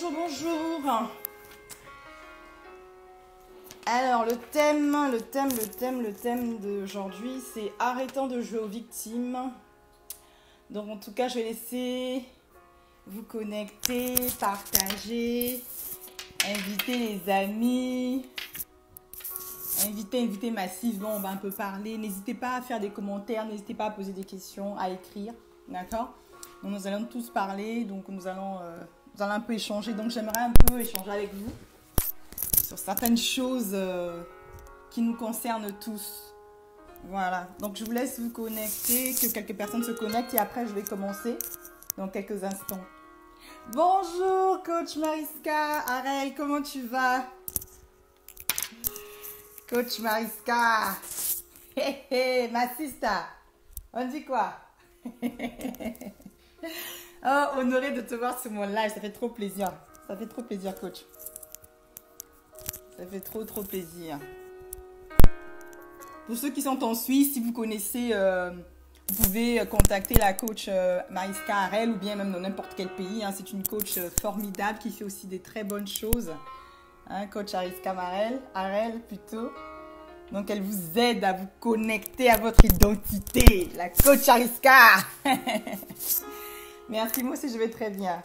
bonjour, bonjour. Alors, le thème d'aujourd'hui, c'est arrêtons de jouer aux victimes. Donc, en tout cas, je vais laisser vous connecter, partager, inviter les amis, inviter massivement, on va un peu parler. N'hésitez pas à faire des commentaires, n'hésitez pas à poser des questions, à écrire, d'accord? Donc, nous allons tous parler, donc nous allons un peu échanger. Donc, j'aimerais un peu échanger avec vous sur certaines choses qui nous concernent tous. Voilà, donc je vous laisse vous connecter, que quelques personnes se connectent et après je vais commencer dans quelques instants. Bonjour coach Mariska, Arel, comment tu vas? Coach Mariska, ma sister, on dit quoi? Oh, honorée de te voir sur mon live, ça fait trop plaisir. Ça fait trop plaisir, coach. Ça fait trop plaisir. Pour ceux qui sont en Suisse, si vous connaissez, vous pouvez contacter la coach Mariska Arel ou bien même dans n'importe quel pays. Hein. C'est une coach formidable qui fait aussi des très bonnes choses. Hein, coach Mariska Arel plutôt. Donc, elle vous aide à vous connecter à votre identité. La coach Mariska. Merci, moi aussi je vais très bien.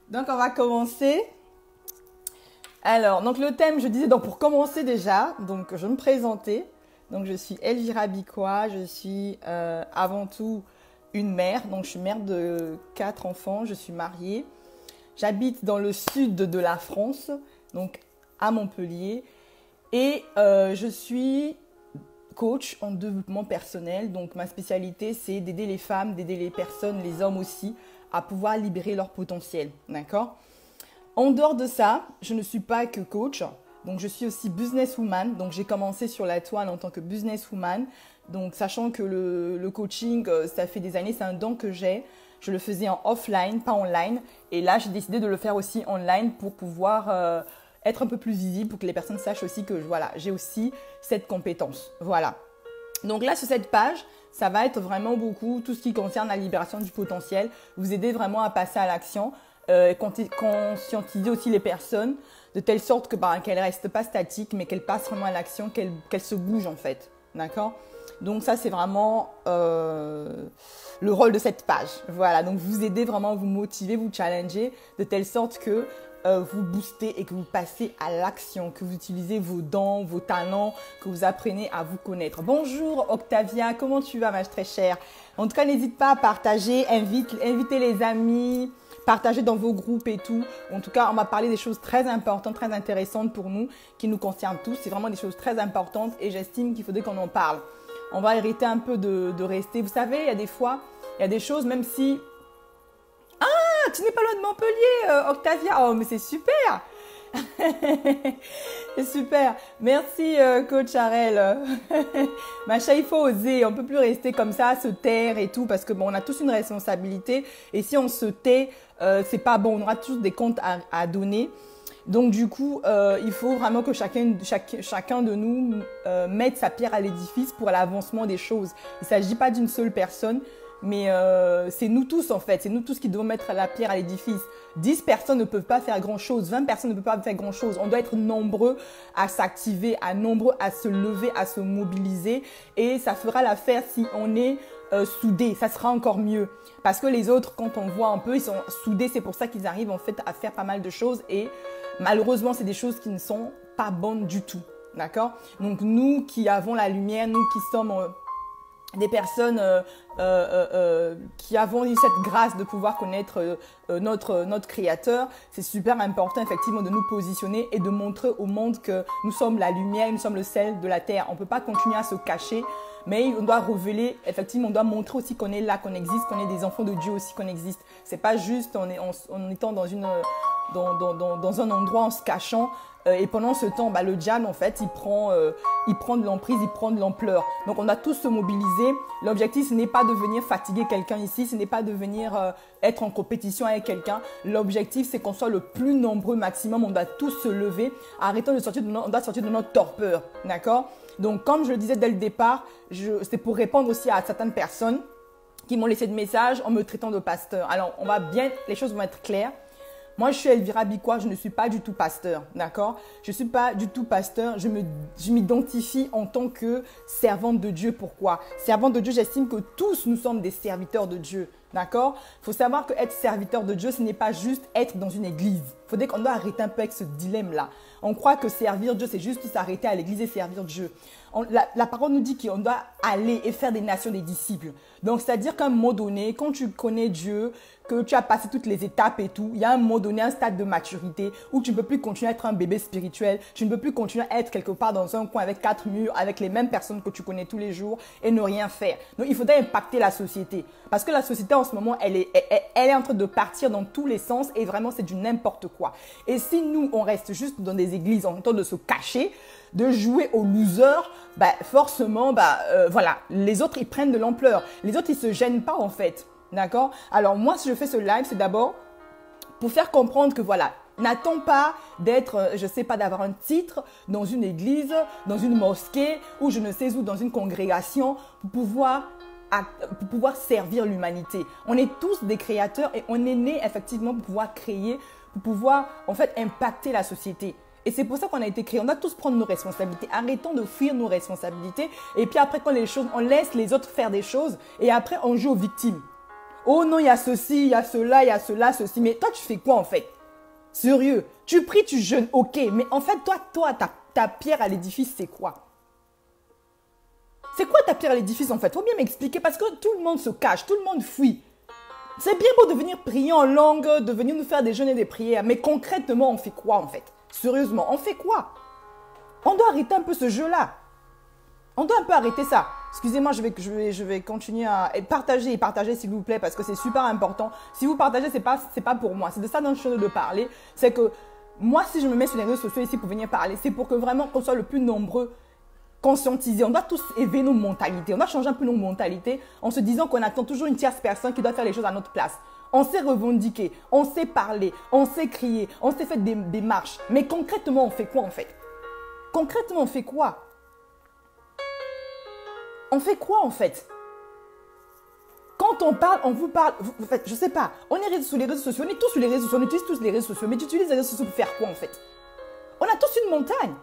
Donc, on va commencer. Alors, donc le thème, je disais, donc pour commencer déjà, donc je vais me présenter. Donc, je suis Elvira Bicquois, je suis avant tout une mère. Donc, je suis mère de 4 enfants, je suis mariée. J'habite dans le sud de la France, donc à Montpellier. Et je suis coach en développement personnel. Donc, ma spécialité, c'est d'aider les femmes, d'aider les personnes, les hommes aussi, à pouvoir libérer leur potentiel. D'accord ? En dehors de ça, je ne suis pas que coach. Donc, je suis aussi businesswoman. Donc, j'ai commencé sur la toile en tant que businesswoman. Donc, sachant que le coaching, ça fait des années, c'est un don que j'ai. Je le faisais en offline, pas online. Et là, j'ai décidé de le faire aussi online pour pouvoir être un peu plus visible, pour que les personnes sachent aussi que voilà, j'ai aussi cette compétence. Voilà. Donc là, sur cette page, ça va être vraiment beaucoup tout ce qui concerne la libération du potentiel. Vous aider vraiment à passer à l'action. Conscientiser aussi les personnes de telle sorte que qu'elles ne restent pas statiques, mais qu'elles passent vraiment à l'action, qu'elles se bougent en fait. D'accord ? Donc ça, c'est vraiment le rôle de cette page. Voilà, donc vous aider vraiment, vous motiver, vous challenger de telle sorte que vous boostez et que vous passez à l'action, que vous utilisez vos dons, vos talents, que vous apprenez à vous connaître. Bonjour Octavia, comment tu vas ma très chère? En tout cas, n'hésite pas à partager, inviter les amis, partager dans vos groupes et tout. En tout cas, on va parler des choses très importantes, très intéressantes pour nous, qui nous concernent tous. C'est vraiment des choses très importantes et j'estime qu'il faudrait qu'on en parle. On va hériter un peu de rester. Vous savez, il y a des fois, il y a des choses, même si... Ah, tu n'es pas loin de Montpellier, Octavia. Oh, mais c'est super. C'est super. Merci, coach Arel. Macha, il faut oser. On peut plus rester comme ça, se taire et tout, parce que bon, on a tous une responsabilité. Et si on se tait, c'est pas bon. On aura tous des comptes à donner. Donc du coup, il faut vraiment que chacun de nous mette sa pierre à l'édifice pour l'avancement des choses. Il ne s'agit pas d'une seule personne, mais c'est nous tous en fait. C'est nous tous qui devons mettre la pierre à l'édifice. 10 personnes ne peuvent pas faire grand-chose, 20 personnes ne peuvent pas faire grand-chose. On doit être nombreux à s'activer, nombreux à se lever, à se mobiliser. Et ça fera l'affaire si on est soudés. Ça sera encore mieux. Parce que les autres, quand on voit un peu, ils sont soudés. C'est pour ça qu'ils arrivent en fait à faire pas mal de choses. Et malheureusement, c'est des choses qui ne sont pas bonnes du tout. D'accord? Donc nous qui avons la lumière, nous qui sommes des personnes qui avons eu cette grâce de pouvoir connaître notre créateur, c'est super important effectivement de nous positionner et de montrer au monde que nous sommes la lumière, nous sommes le sel de la terre. On ne peut pas continuer à se cacher, mais on doit révéler, effectivement, on doit montrer aussi qu'on est là, qu'on existe, qu'on est des enfants de Dieu aussi, qu'on existe. C'est pas juste en étant dans un endroit en se cachant. Et pendant ce temps, le diable, en fait, il prend de l'emprise, il prend de l'ampleur. Donc, on doit tous se mobiliser. L'objectif, ce n'est pas de venir fatiguer quelqu'un ici, ce n'est pas de venir être en compétition avec quelqu'un. L'objectif, c'est qu'on soit le plus nombreux maximum. On doit tous se lever. Arrêtons on doit sortir de notre torpeur. D'accord? Donc, comme je le disais dès le départ, c'est pour répondre aussi à certaines personnes qui m'ont laissé des messages en me traitant de pasteur. Alors, les choses vont être claires. Moi, je suis Elvira Bikois, je ne suis pas du tout pasteur, d'accord? Je ne suis pas du tout pasteur, je m'identifie en tant que servante de Dieu. Pourquoi? Servante de Dieu, j'estime que tous nous sommes des serviteurs de Dieu, d'accord? Il faut savoir que être serviteur de Dieu, ce n'est pas juste être dans une église. Il faudrait qu'on doit arrêter un peu avec ce dilemme-là. On croit que servir Dieu, c'est juste s'arrêter à l'église et servir Dieu. La parole nous dit qu'on doit aller et faire des nations des disciples. Donc, c'est-à-dire qu'à un moment donné, quand tu connais Dieu, que tu as passé toutes les étapes et tout, il y a un moment donné, un stade de maturité où tu ne peux plus continuer à être un bébé spirituel, tu ne peux plus continuer à être quelque part dans un coin avec 4 murs, avec les mêmes personnes que tu connais tous les jours et ne rien faire. Donc, il faudrait impacter la société. Parce que la société, en ce moment, elle est en train de partir dans tous les sens et vraiment, c'est du n'importe quoi. Et si nous, on reste juste dans des églises en train de se cacher, de jouer aux losers, forcément, voilà, les autres, ils prennent de l'ampleur. Les autres, ils ne se gênent pas, en fait. D'accord? Alors, moi, si je fais ce live, c'est d'abord pour faire comprendre que, voilà, n'attends pas d'être, je ne sais pas, d'avoir un titre dans une église, dans une mosquée, ou je ne sais où, dans une congrégation, pour pouvoir servir l'humanité. On est tous des créateurs et on est nés, effectivement, pour pouvoir créer, pour pouvoir, en fait, impacter la société. Et c'est pour ça qu'on a été créés. On doit tous prendre nos responsabilités. Arrêtons de fuir nos responsabilités. Et puis après, quand les choses, on laisse les autres faire des choses. Et après, on joue aux victimes. Oh non, il y a ceci, il y a cela, il y a cela, ceci. Mais toi, tu fais quoi en fait? Sérieux? Tu pries, tu jeûnes, ok. Mais en fait, toi, ta pierre à l'édifice, c'est quoi? C'est quoi ta pierre à l'édifice en fait? Faut bien m'expliquer parce que tout le monde se cache, tout le monde fuit. C'est bien beau de venir prier en langue, de venir nous faire des jeûnes et des prières. Mais concrètement, on fait quoi en fait? Sérieusement, on fait quoi? On doit arrêter un peu ce jeu-là. On doit un peu arrêter ça. Excusez-moi, je vais continuer à partager s'il vous plaît parce que c'est super important. Si vous partagez, c'est pas pour moi. C'est de ça dont je suis de parler. C'est que moi, si je me mets sur les réseaux sociaux ici pour venir parler, c'est pour que vraiment qu'on soit le plus nombreux conscientisés. On doit tous élever nos mentalités. On doit changer un peu nos mentalités en se disant qu'on attend toujours une tierce personne qui doit faire les choses à notre place. On sait revendiquer, on sait parler, on sait crier, on sait faire des marches. Mais concrètement, on fait quoi en fait? Concrètement, on fait quoi? On fait quoi en fait? Quand on parle, on vous parle, en fait, je sais pas, on est sur les réseaux sociaux, on est tous sur les réseaux sociaux, on utilise tous les réseaux sociaux, mais tu utilises les réseaux sociaux pour faire quoi en fait? On a tous une montagne.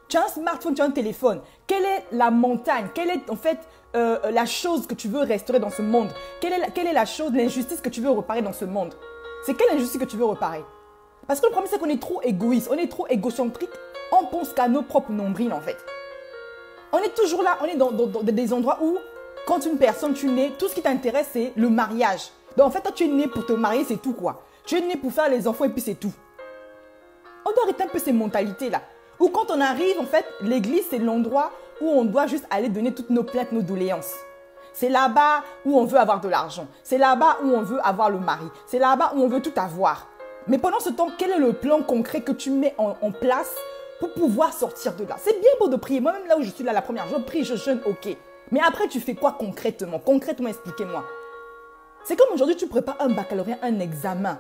Tu as un smartphone, tu as un téléphone. Quelle est la montagne? Quelle est en fait la chose que tu veux restaurer dans ce monde? Quelle est la chose, l'injustice que tu veux réparer dans ce monde? C'est quelle injustice que tu veux réparer? Parce que le problème, c'est qu'on est trop égoïste, on est trop égocentrique, on pense qu'à nos propres nombrils en fait. On est toujours là, on est dans des endroits où, quand une personne, tu nais, tout ce qui t'intéresse, c'est le mariage. Donc en fait, toi, tu es né pour te marier, c'est tout quoi. Tu es né pour faire les enfants et puis c'est tout. On doit arrêter un peu ces mentalités-là. Ou quand on arrive, en fait, l'église, c'est l'endroit où on doit juste aller donner toutes nos plaintes, nos doléances. C'est là-bas où on veut avoir de l'argent. C'est là-bas où on veut avoir le mari. C'est là-bas où on veut tout avoir. Mais pendant ce temps, quel est le plan concret que tu mets en place pour pouvoir sortir de là? C'est bien beau de prier. Moi-même, là où je suis là, la première, je prie, je jeûne, ok. Mais après, tu fais quoi concrètement? Concrètement, expliquez-moi. C'est comme aujourd'hui, tu prépares un baccalauréat, un examen.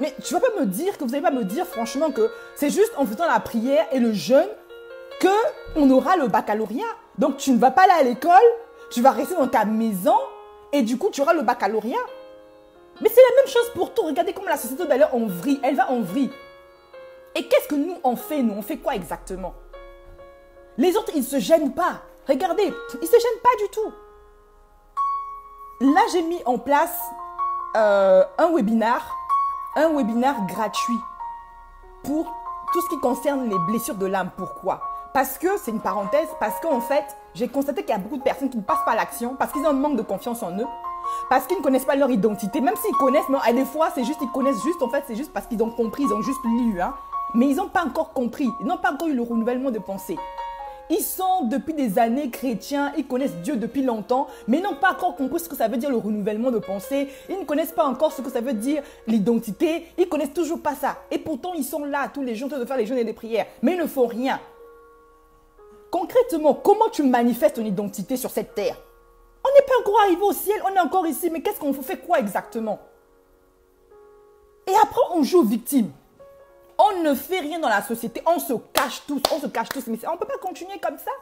Mais tu ne vas pas me dire que vous n'allez pas me dire franchement que c'est juste en faisant la prière et le jeûne qu'on aura le baccalauréat. Donc, tu ne vas pas aller à l'école, tu vas rester dans ta maison et du coup, tu auras le baccalauréat. Mais c'est la même chose pour tout. Regardez comment la société d'ailleurs en vrille. Elle va en vrille. Et qu'est-ce que nous, on fait? Nous, on fait quoi exactement? Les autres, ils ne se gênent pas. Regardez, ils ne se gênent pas du tout. Là, j'ai mis en place un webinaire gratuit pour tout ce qui concerne les blessures de l'âme. Pourquoi? Parce que, c'est une parenthèse, parce qu'en fait, j'ai constaté qu'il y a beaucoup de personnes qui ne passent pas à l'action parce qu'ils ont un manque de confiance en eux, parce qu'ils ne connaissent pas leur identité, même s'ils connaissent, mais des fois, c'est juste, ils connaissent juste, en fait, c'est juste parce qu'ils ont compris, ils ont juste lu, hein. Mais ils n'ont pas encore compris, ils n'ont pas encore eu le renouvellement de pensée. Ils sont depuis des années chrétiens, ils connaissent Dieu depuis longtemps, mais ils n'ont pas encore compris ce que ça veut dire le renouvellement de pensée. Ils ne connaissent pas encore ce que ça veut dire l'identité. Ils ne connaissent toujours pas ça. Et pourtant, ils sont là tous les jours en train de faire les jeûnes et les prières, mais ils ne font rien. Concrètement, comment tu manifestes ton identité sur cette terre? On n'est pas encore arrivé au ciel, on est encore ici, mais qu'est-ce qu'on fait quoi exactement? Et après, on joue aux victimes. On ne fait rien dans la société, on se cache tous, mais on ne peut pas continuer comme ça.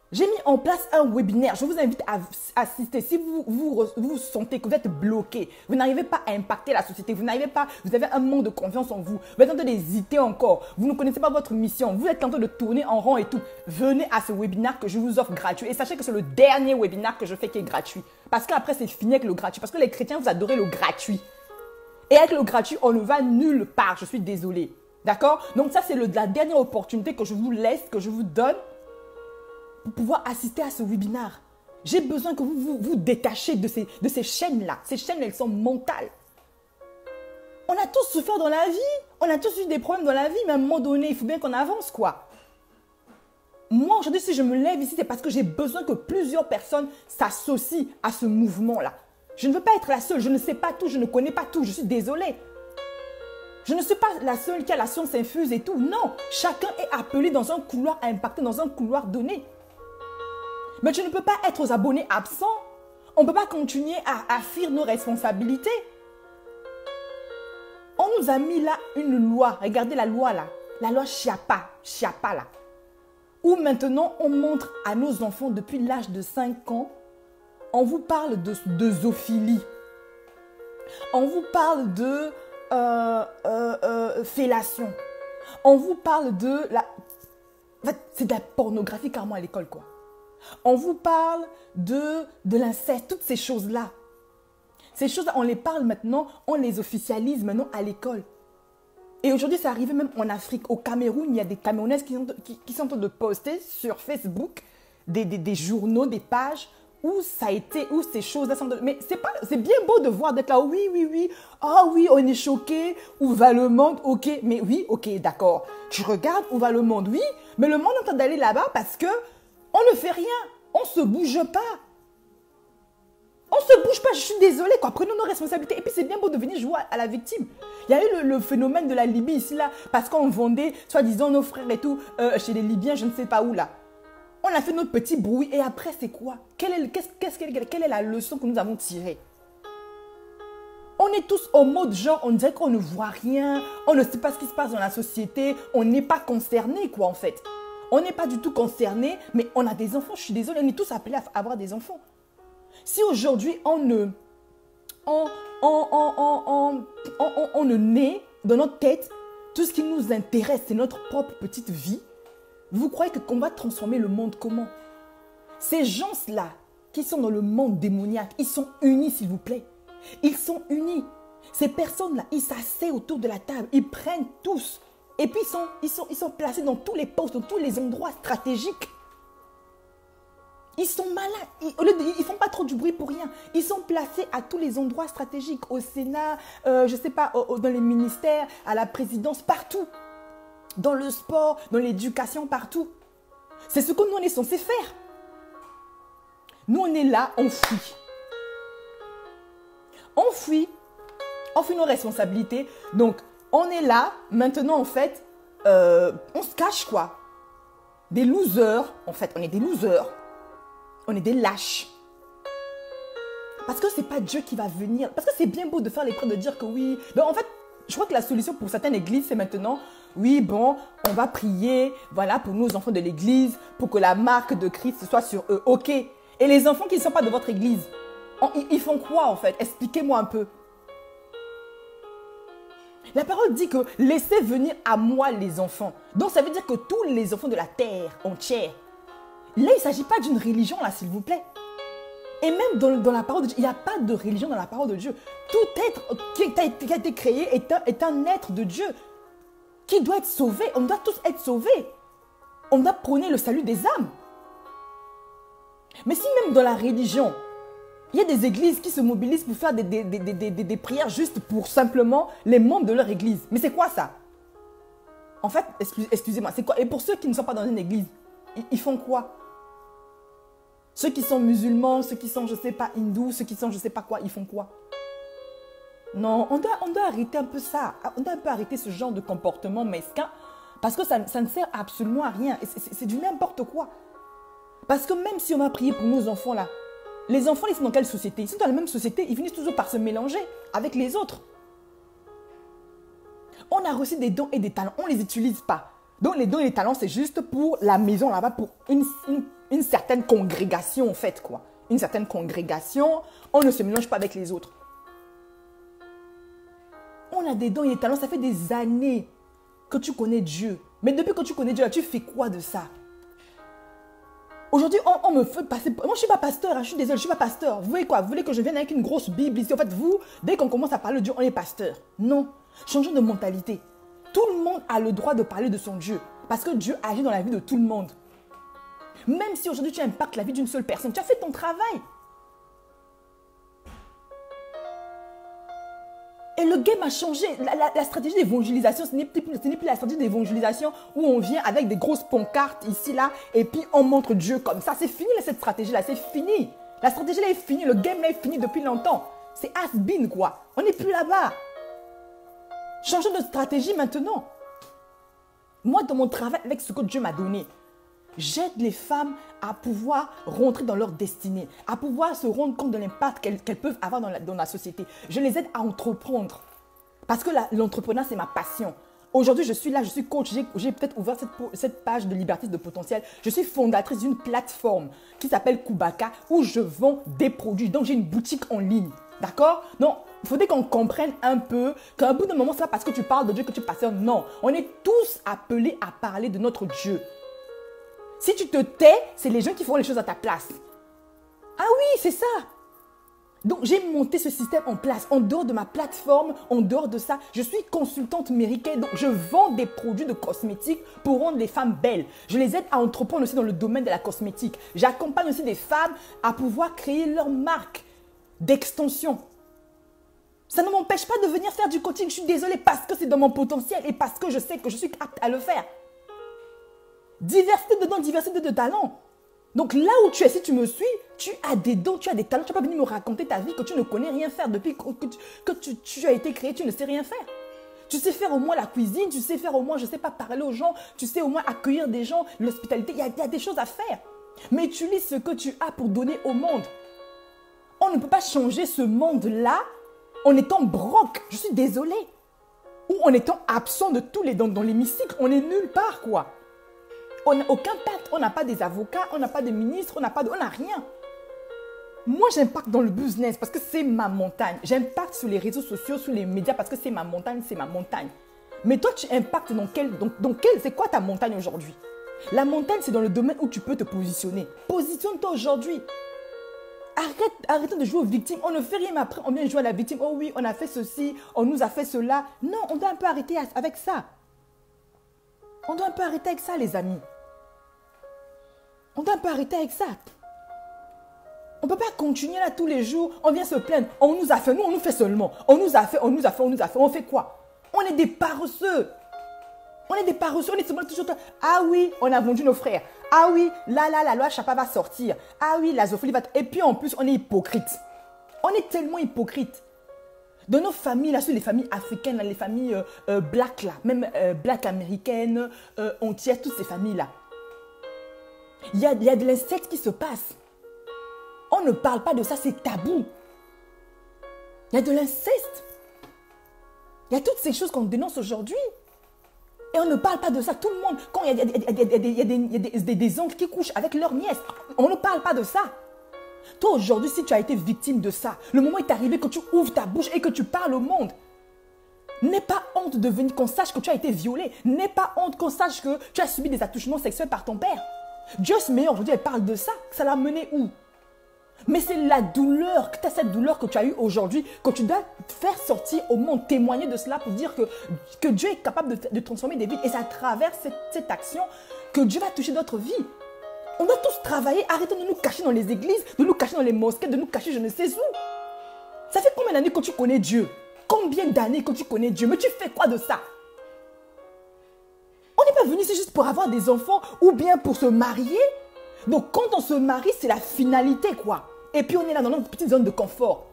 J'ai mis en place un webinaire. Je vous invite à assister. Si vous sentez que vous êtes bloqué, vous n'arrivez pas à impacter la société, vous avez un manque de confiance en vous, vous êtes en train d'hésiter encore, vous ne connaissez pas votre mission, vous êtes en train de tourner en rond et tout, venez à ce webinaire que je vous offre gratuit. Et sachez que c'est le dernier webinaire que je fais qui est gratuit. Parce qu'après, c'est fini avec le gratuit. Parce que les chrétiens, vous adorez le gratuit. Et avec le gratuit, on ne va nulle part. Je suis désolée. D'accord? Donc ça, c'est la dernière opportunité que je vous laisse, que je vous donne pour pouvoir assister à ce webinaire. J'ai besoin que vous détachiez de ces chaînes-là. Ces chaînes, elles sont mentales. On a tous souffert dans la vie. On a tous eu des problèmes dans la vie. Mais à un moment donné, il faut bien qu'on avance, quoi. Moi, aujourd'hui, si je me lève ici, c'est parce que j'ai besoin que plusieurs personnes s'associent à ce mouvement-là. Je ne veux pas être la seule. Je ne sais pas tout. Je ne connais pas tout. Je suis désolée. Je ne suis pas la seule qui a la science infuse et tout. Non. Chacun est appelé dans un couloir à impacter, dans un couloir donné. Mais tu ne peux pas être aux abonnés absents. On ne peut pas continuer à fuir nos responsabilités. On nous a mis là une loi. Regardez la loi là. La loi Chiapa là. Où maintenant on montre à nos enfants depuis l'âge de 5 ans, on vous parle de zoophilie. On vous parle de fellation. On vous parle de la... En fait, c'est de la pornographie carrément à l'école, quoi. On vous parle de l'inceste, toutes ces choses-là. Ces choses-là, on les parle maintenant, on les officialise maintenant à l'école. Et aujourd'hui, c'est arrivé même en Afrique. Au Cameroun, il y a des Camerounaises qui sont en train de poster sur Facebook des journaux, des pages où ça a été, où ces choses-là sont... Mais c'est bien beau de voir, d'être là, oui. Ah oui, on est choqué. Où va le monde? Ok, mais oui, ok, d'accord. Tu regardes où va le monde, oui. Mais le monde est en train d'aller là-bas parce que on ne fait rien. On ne se bouge pas. On ne se bouge pas, je suis désolée, quoi. Prenons nos responsabilités. Et puis, c'est bien beau de venir jouer à la victime. Il y a eu le phénomène de la Libye ici, là, parce qu'on vendait, soi-disant, nos frères et tout, chez les Libyens, je ne sais pas où, là. On a fait notre petit bruit. Et après, c'est quoi? Quelle est la leçon que nous avons tirée? On est tous en mode genre, on dirait qu'on ne voit rien. On ne sait pas ce qui se passe dans la société. On n'est pas concerné, quoi, en fait. On n'est pas du tout concerné, mais on a des enfants. Je suis désolée, on est tous appelés à avoir des enfants. Si aujourd'hui, on ne naît dans notre tête, tout ce qui nous intéresse, c'est notre propre petite vie, vous croyez qu'on va transformer le monde comment? Ces gens-là qui sont dans le monde démoniaque, ils sont unis, s'il vous plaît. Ils sont unis. Ces personnes-là, ils s'asseyent autour de la table, ils prennent tous. Et puis, ils sont placés dans tous les postes, dans tous les endroits stratégiques. Ils sont malins. Ils ne font pas trop du bruit pour rien. Ils sont placés à tous les endroits stratégiques. Au Sénat, je ne sais pas, dans les ministères, à la présidence, partout. Dans le sport, dans l'éducation, partout. C'est ce que nous, on est censé faire. Nous, on est là, on fuit. On fuit nos responsabilités. Donc, on est là, maintenant, en fait, on se cache, quoi. Des losers, en fait, on est des losers. On est des lâches. Parce que ce n'est pas Dieu qui va venir. Parce que c'est bien beau de faire les preuves, de dire que oui. Mais en fait, je crois que la solution pour certaines églises, c'est maintenant, oui, bon, on va prier, voilà, pour nos enfants de l'église, pour que la marque de Christ soit sur eux. Ok. Et les enfants qui ne sont pas de votre église, ils font quoi, en fait? Expliquez-moi un peu. La parole dit que laissez venir à moi les enfants. Donc, ça veut dire que tous les enfants de la terre entière. Là, il ne s'agit pas d'une religion, là, s'il vous plaît. Et même dans la parole de Dieu, il n'y a pas de religion dans la parole de Dieu. Tout être qui a été créé est un être de Dieu qui doit être sauvé. On doit tous être sauvés. On doit prôner le salut des âmes. Mais si même dans la religion, il y a des églises qui se mobilisent pour faire des prières juste pour simplement les membres de leur église. Mais c'est quoi ça? En fait, excusez-moi, c'est quoi? Et pour ceux qui ne sont pas dans une église, ils font quoi? Ceux qui sont musulmans, ceux qui sont, je ne sais pas, hindous, ceux qui sont, je ne sais pas quoi, ils font quoi? Non, on doit arrêter un peu ça. On doit un peu arrêter ce genre de comportement mesquin parce que ça ne sert absolument à rien. C'est du n'importe quoi. Parce que même si on va prier pour nos enfants là, les enfants, ils sont dans quelle société? Ils sont dans la même société, ils finissent toujours par se mélanger avec les autres. On a reçu des dons et des talents, on ne les utilise pas. Donc les dons et les talents, c'est juste pour la maison là-bas, pour une certaine congrégation en fait, quoi. Une certaine congrégation, on ne se mélange pas avec les autres. On a des dons et des talents, ça fait des années que tu connais Dieu. Mais depuis que tu connais Dieu, là, tu fais quoi de ça? Aujourd'hui, on me fait passer... Moi, je ne suis pas pasteur, hein, je suis désolée, je ne suis pas pasteur. Vous voulez quoi? Vous voulez que je vienne avec une grosse Bible ici? En fait, vous, dès qu'on commence à parler de Dieu, on est pasteur. Non, changeons de mentalité. Tout le monde a le droit de parler de son Dieu. Parce que Dieu agit dans la vie de tout le monde. Même si aujourd'hui tu impactes la vie d'une seule personne, tu as fait ton travail. Et le game a changé. La stratégie d'évangélisation, ce n'est plus la stratégie d'évangélisation où on vient avec des grosses pancartes ici, là, et puis on montre Dieu comme ça. C'est fini cette stratégie-là, c'est fini. La stratégie là est finie, le game là est fini depuis longtemps. C'est has-been quoi. On n'est plus là-bas. Changeons de stratégie maintenant. Moi, dans mon travail, avec ce que Dieu m'a donné, j'aide les femmes à pouvoir rentrer dans leur destinée, à pouvoir se rendre compte de l'impact qu'elles peuvent avoir dans la société. Je les aide à entreprendre. Parce que l'entrepreneuriat, c'est ma passion. Aujourd'hui, je suis là, je suis coach. J'ai peut-être ouvert cette page de Liberté de potentiel. Je suis fondatrice d'une plateforme qui s'appelle Kubaka où je vends des produits. Donc, j'ai une boutique en ligne. D'accord? Donc, il faudrait qu'on comprenne un peu qu'à un bout d'un moment, ce n'est pas parce que tu parles de Dieu que tu passes. Non, on est tous appelés à parler de notre Dieu. Si tu te tais, c'est les gens qui feront les choses à ta place. Ah oui, c'est ça. Donc, j'ai monté ce système en place. En dehors de ma plateforme, en dehors de ça, je suis consultante méricaine. Donc, je vends des produits de cosmétiques pour rendre les femmes belles. Je les aide à entreprendre aussi dans le domaine de la cosmétique. J'accompagne aussi des femmes à pouvoir créer leur marque d'extension. Ça ne m'empêche pas de venir faire du coaching. Je suis désolée parce que c'est dans mon potentiel et parce que je sais que je suis apte à le faire. Diversité de dons, diversité de talents. Donc là où tu es, si tu me suis, tu as des dons, tu as des talents. Tu n'as pas venir me raconter ta vie que tu ne connais rien faire. Depuis que tu as été créé, tu ne sais rien faire. Tu sais faire au moins la cuisine, tu sais faire au moins, je ne sais pas, parler aux gens, tu sais au moins accueillir des gens, l'hospitalité. Il y a des choses à faire. Mais utilise ce que tu as pour donner au monde. On ne peut pas changer ce monde-là en étant broc. Je suis désolée. Ou en étant absent de tous les dons dans l'hémicycle. On est nulle part, quoi. On n'a aucun pacte, on n'a pas des avocats, on n'a pas de ministres, on n'a rien. Moi, j'impacte dans le business parce que c'est ma montagne. J'impacte sur les réseaux sociaux, sur les médias parce que c'est ma montagne, c'est ma montagne. Mais toi, tu impactes dans quel, c'est quoi ta montagne aujourd'hui? La montagne, c'est dans le domaine où tu peux te positionner. Positionne-toi aujourd'hui. Arrêtons de jouer aux victimes. On ne fait rien, mais après, on vient jouer à la victime. Oh oui, on a fait ceci, on nous a fait cela. Non, on doit un peu arrêter avec ça. On doit un peu arrêter avec ça, les amis. On doit un peu arrêter avec ça. On ne peut pas continuer là tous les jours. On vient se plaindre. On nous a fait, nous, on nous fait seulement. On nous a fait. On fait quoi? On est des paresseux. On est des paresseux. On est seulement toujours... Ah oui, on a vendu nos frères. Ah oui, là, la loi Chapa va sortir. Ah oui, la zophilie va... Et puis en plus, on est hypocrite. On est tellement hypocrite. Dans nos familles, là, sur les familles africaines, là, les familles black, là, même black américaines, entières, toutes ces familles-là. Il y a de l'inceste qui se passe. On ne parle pas de ça, c'est tabou. Il y a de l'inceste. Il y a toutes ces choses qu'on dénonce aujourd'hui. Et on ne parle pas de ça. Tout le monde, quand il y a des oncles qui couchent avec leurs nièces, on ne parle pas de ça. Toi, aujourd'hui, si tu as été victime de ça, le moment est arrivé que tu ouvres ta bouche et que tu parles au monde. N'aie pas honte de venir, qu'on sache que tu as été violée. N'aie pas honte qu'on sache que tu as subi des attouchements sexuels par ton père. Just Meilleur, aujourd'hui, elle parle de ça. Ça l'a mené où? Mais c'est la douleur, que tu as cette douleur que tu as eue aujourd'hui, que tu dois faire sortir au monde, témoigner de cela pour dire que Dieu est capable de transformer des vies. Et c'est à travers cette action que Dieu va toucher d'autres vies. On doit tous travailler, arrêtons de nous cacher dans les églises, de nous cacher dans les mosquées, de nous cacher je ne sais où. Ça fait combien d'années que tu connais Dieu? Combien d'années que tu connais Dieu? Mais tu fais quoi de ça? On n'est pas venu ici juste pour avoir des enfants ou bien pour se marier. Donc quand on se marie, c'est la finalité quoi. Et puis on est là dans notre petite zone de confort.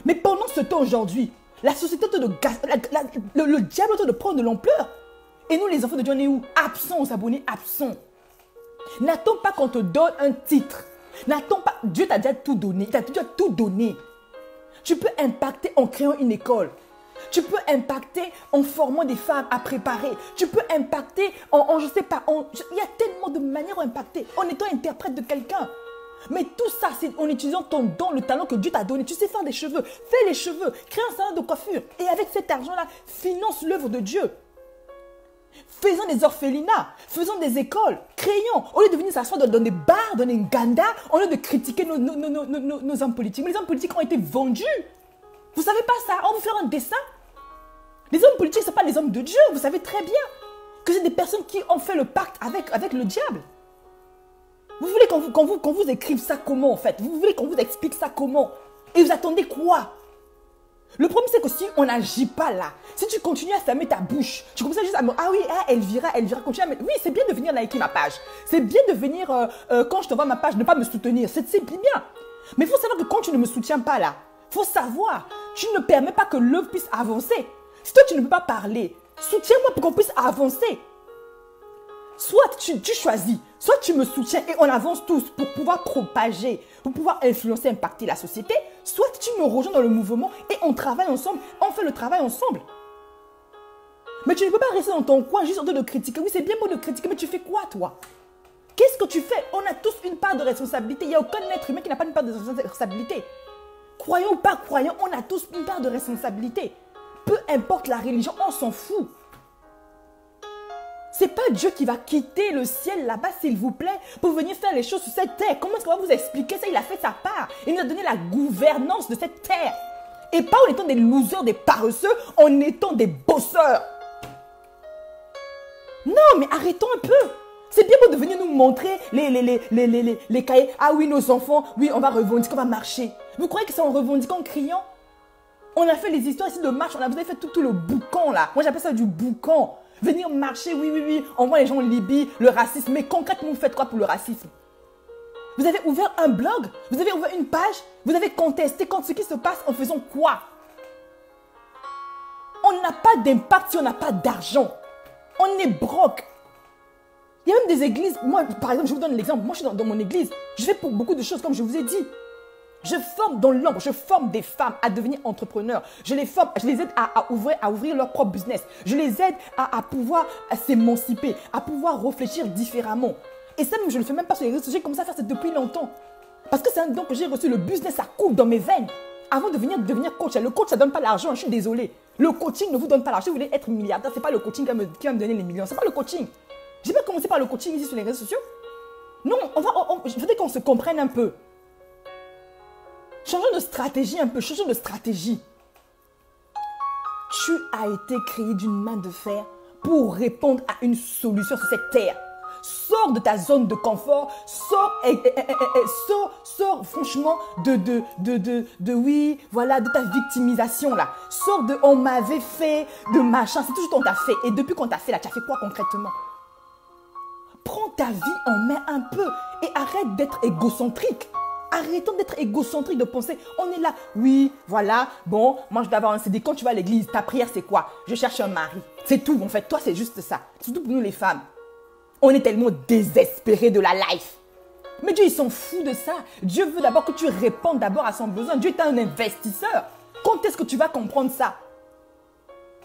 Mais pendant ce temps aujourd'hui, la société le diable est en train de prendre de l'ampleur. Et nous les enfants de Dieu, on est où? Absents aux abonnés, absents. N'attends pas qu'on te donne un titre. N'attends pas. Dieu t'a déjà tout donné. Il t'a déjà tout donné. Tu peux impacter en créant une école. Tu peux impacter en formant des femmes à préparer. Tu peux impacter je sais pas, il y a tellement de manières d'impacter en étant interprète de quelqu'un. Mais tout ça, c'est en utilisant ton don, le talent que Dieu t'a donné. Tu sais faire des cheveux, fais les cheveux, crée un salon de coiffure. Et avec cet argent-là, finance l'œuvre de Dieu. Faisons des orphelinats, faisons des écoles, créons. Au lieu de venir s'asseoir dans des bars, dans des gandas, au lieu de critiquer nos hommes politiques. Mais les hommes politiques ont été vendus. Vous savez pas ça? On va vous faire un dessin. Les hommes politiques, ce ne sont pas les hommes de Dieu. Vous savez très bien que c'est des personnes qui ont fait le pacte avec le diable. Vous voulez qu'on vous écrive ça comment en fait? Vous voulez qu'on vous explique ça comment? Et vous attendez quoi? Le problème c'est que si on n'agit pas là, si tu continues à fermer ta bouche, tu commences juste à me dire, ah oui, Elvira, continue à me... Oui, c'est bien de venir liker ma page. C'est bien de venir, quand je t'envoie ma page, ne pas me soutenir. C'est bien. Mais il faut savoir que quand tu ne me soutiens pas là, il faut savoir, tu ne permets pas que l'œuvre puisse avancer. Si toi tu ne peux pas parler, soutiens-moi pour qu'on puisse avancer. Soit tu choisis, soit tu me soutiens et on avance tous pour pouvoir propager, pour pouvoir influencer, impacter la société, soit tu me rejoins dans le mouvement et on travaille ensemble, on fait le travail ensemble. Mais tu ne peux pas rester dans ton coin juste en train de critiquer. Oui, c'est bien beau de critiquer, mais tu fais quoi toi? Qu'est-ce que tu fais? On a tous une part de responsabilité. Il n'y a aucun être humain qui n'a pas une part de responsabilité. Croyons ou pas croyons, on a tous une part de responsabilité. Peu importe la religion, on s'en fout. C'est pas Dieu qui va quitter le ciel là-bas, s'il vous plaît, pour venir faire les choses sur cette terre. Comment est-ce qu'on va vous expliquer ça? Il a fait sa part. Il nous a donné la gouvernance de cette terre. Et pas en étant des losers, des paresseux, en étant des bosseurs. Non, mais arrêtons un peu. C'est bien beau de venir nous montrer les cahiers. Ah oui, nos enfants, oui, on va revendiquer, on va marcher. Vous croyez que c'est en revendiquant, en criant? On a fait les histoires ici de marche, vous avez fait tout le boucan là. Moi j'appelle ça du boucan. Venir marcher, oui, on voit les gens en Libye, le racisme. Mais concrètement, vous faites quoi pour le racisme? Vous avez ouvert un blog? Vous avez ouvert une page? Vous avez contesté contre ce qui se passe en faisant quoi? On n'a pas d'impact si on n'a pas d'argent. On est broke. Il y a même des églises. Moi, par exemple, je vous donne l'exemple. Moi, je suis dans mon église. Je fais pour beaucoup de choses, comme je vous ai dit. Je forme dans l'ombre, je forme des femmes à devenir entrepreneurs. Je les forme, je les aide à ouvrir leur propre business. Je les aide à pouvoir s'émanciper, à pouvoir réfléchir différemment. Et ça, je ne le fais même pas sur les réseaux sociaux. J'ai commencé à faire ça depuis longtemps. Parce que c'est un don que j'ai reçu. Le business, ça coule dans mes veines. Avant de devenir coach, le coach, ça ne donne pas l'argent. Je suis désolée. Le coaching ne vous donne pas l'argent. Si vous voulez être milliardaire, ce n'est pas le coaching qui va me donner les millions. Ce n'est pas le coaching. Je n'ai pas commencé par le coaching ici sur les réseaux sociaux. Non, je veux qu'on se comprenne un peu. Changeons de stratégie un peu, changeons de stratégie. Tu as été créé d'une main de fer pour répondre à une solution sur cette terre. Sors de ta zone de confort, sors franchement oui, voilà, de ta victimisation là. Sors de on m'avait fait, de machin, c'est tout ce qu'on t'a fait. Et depuis qu'on t'a fait là, tu as fait quoi concrètement? Prends ta vie en main un peu et arrête d'être égocentrique. Arrêtons d'être égocentrique, de penser, on est là, oui, voilà, bon, moi je dois avoir un CD. Quand tu vas à l'église, ta prière c'est quoi? Je cherche un mari. C'est tout, en fait, toi c'est juste ça. Surtout pour nous les femmes. On est tellement désespérés de la life. Mais Dieu, il s'en fout de ça. Dieu veut d'abord que tu répondes d'abord à son besoin. Dieu est un investisseur. Quand est-ce que tu vas comprendre ça?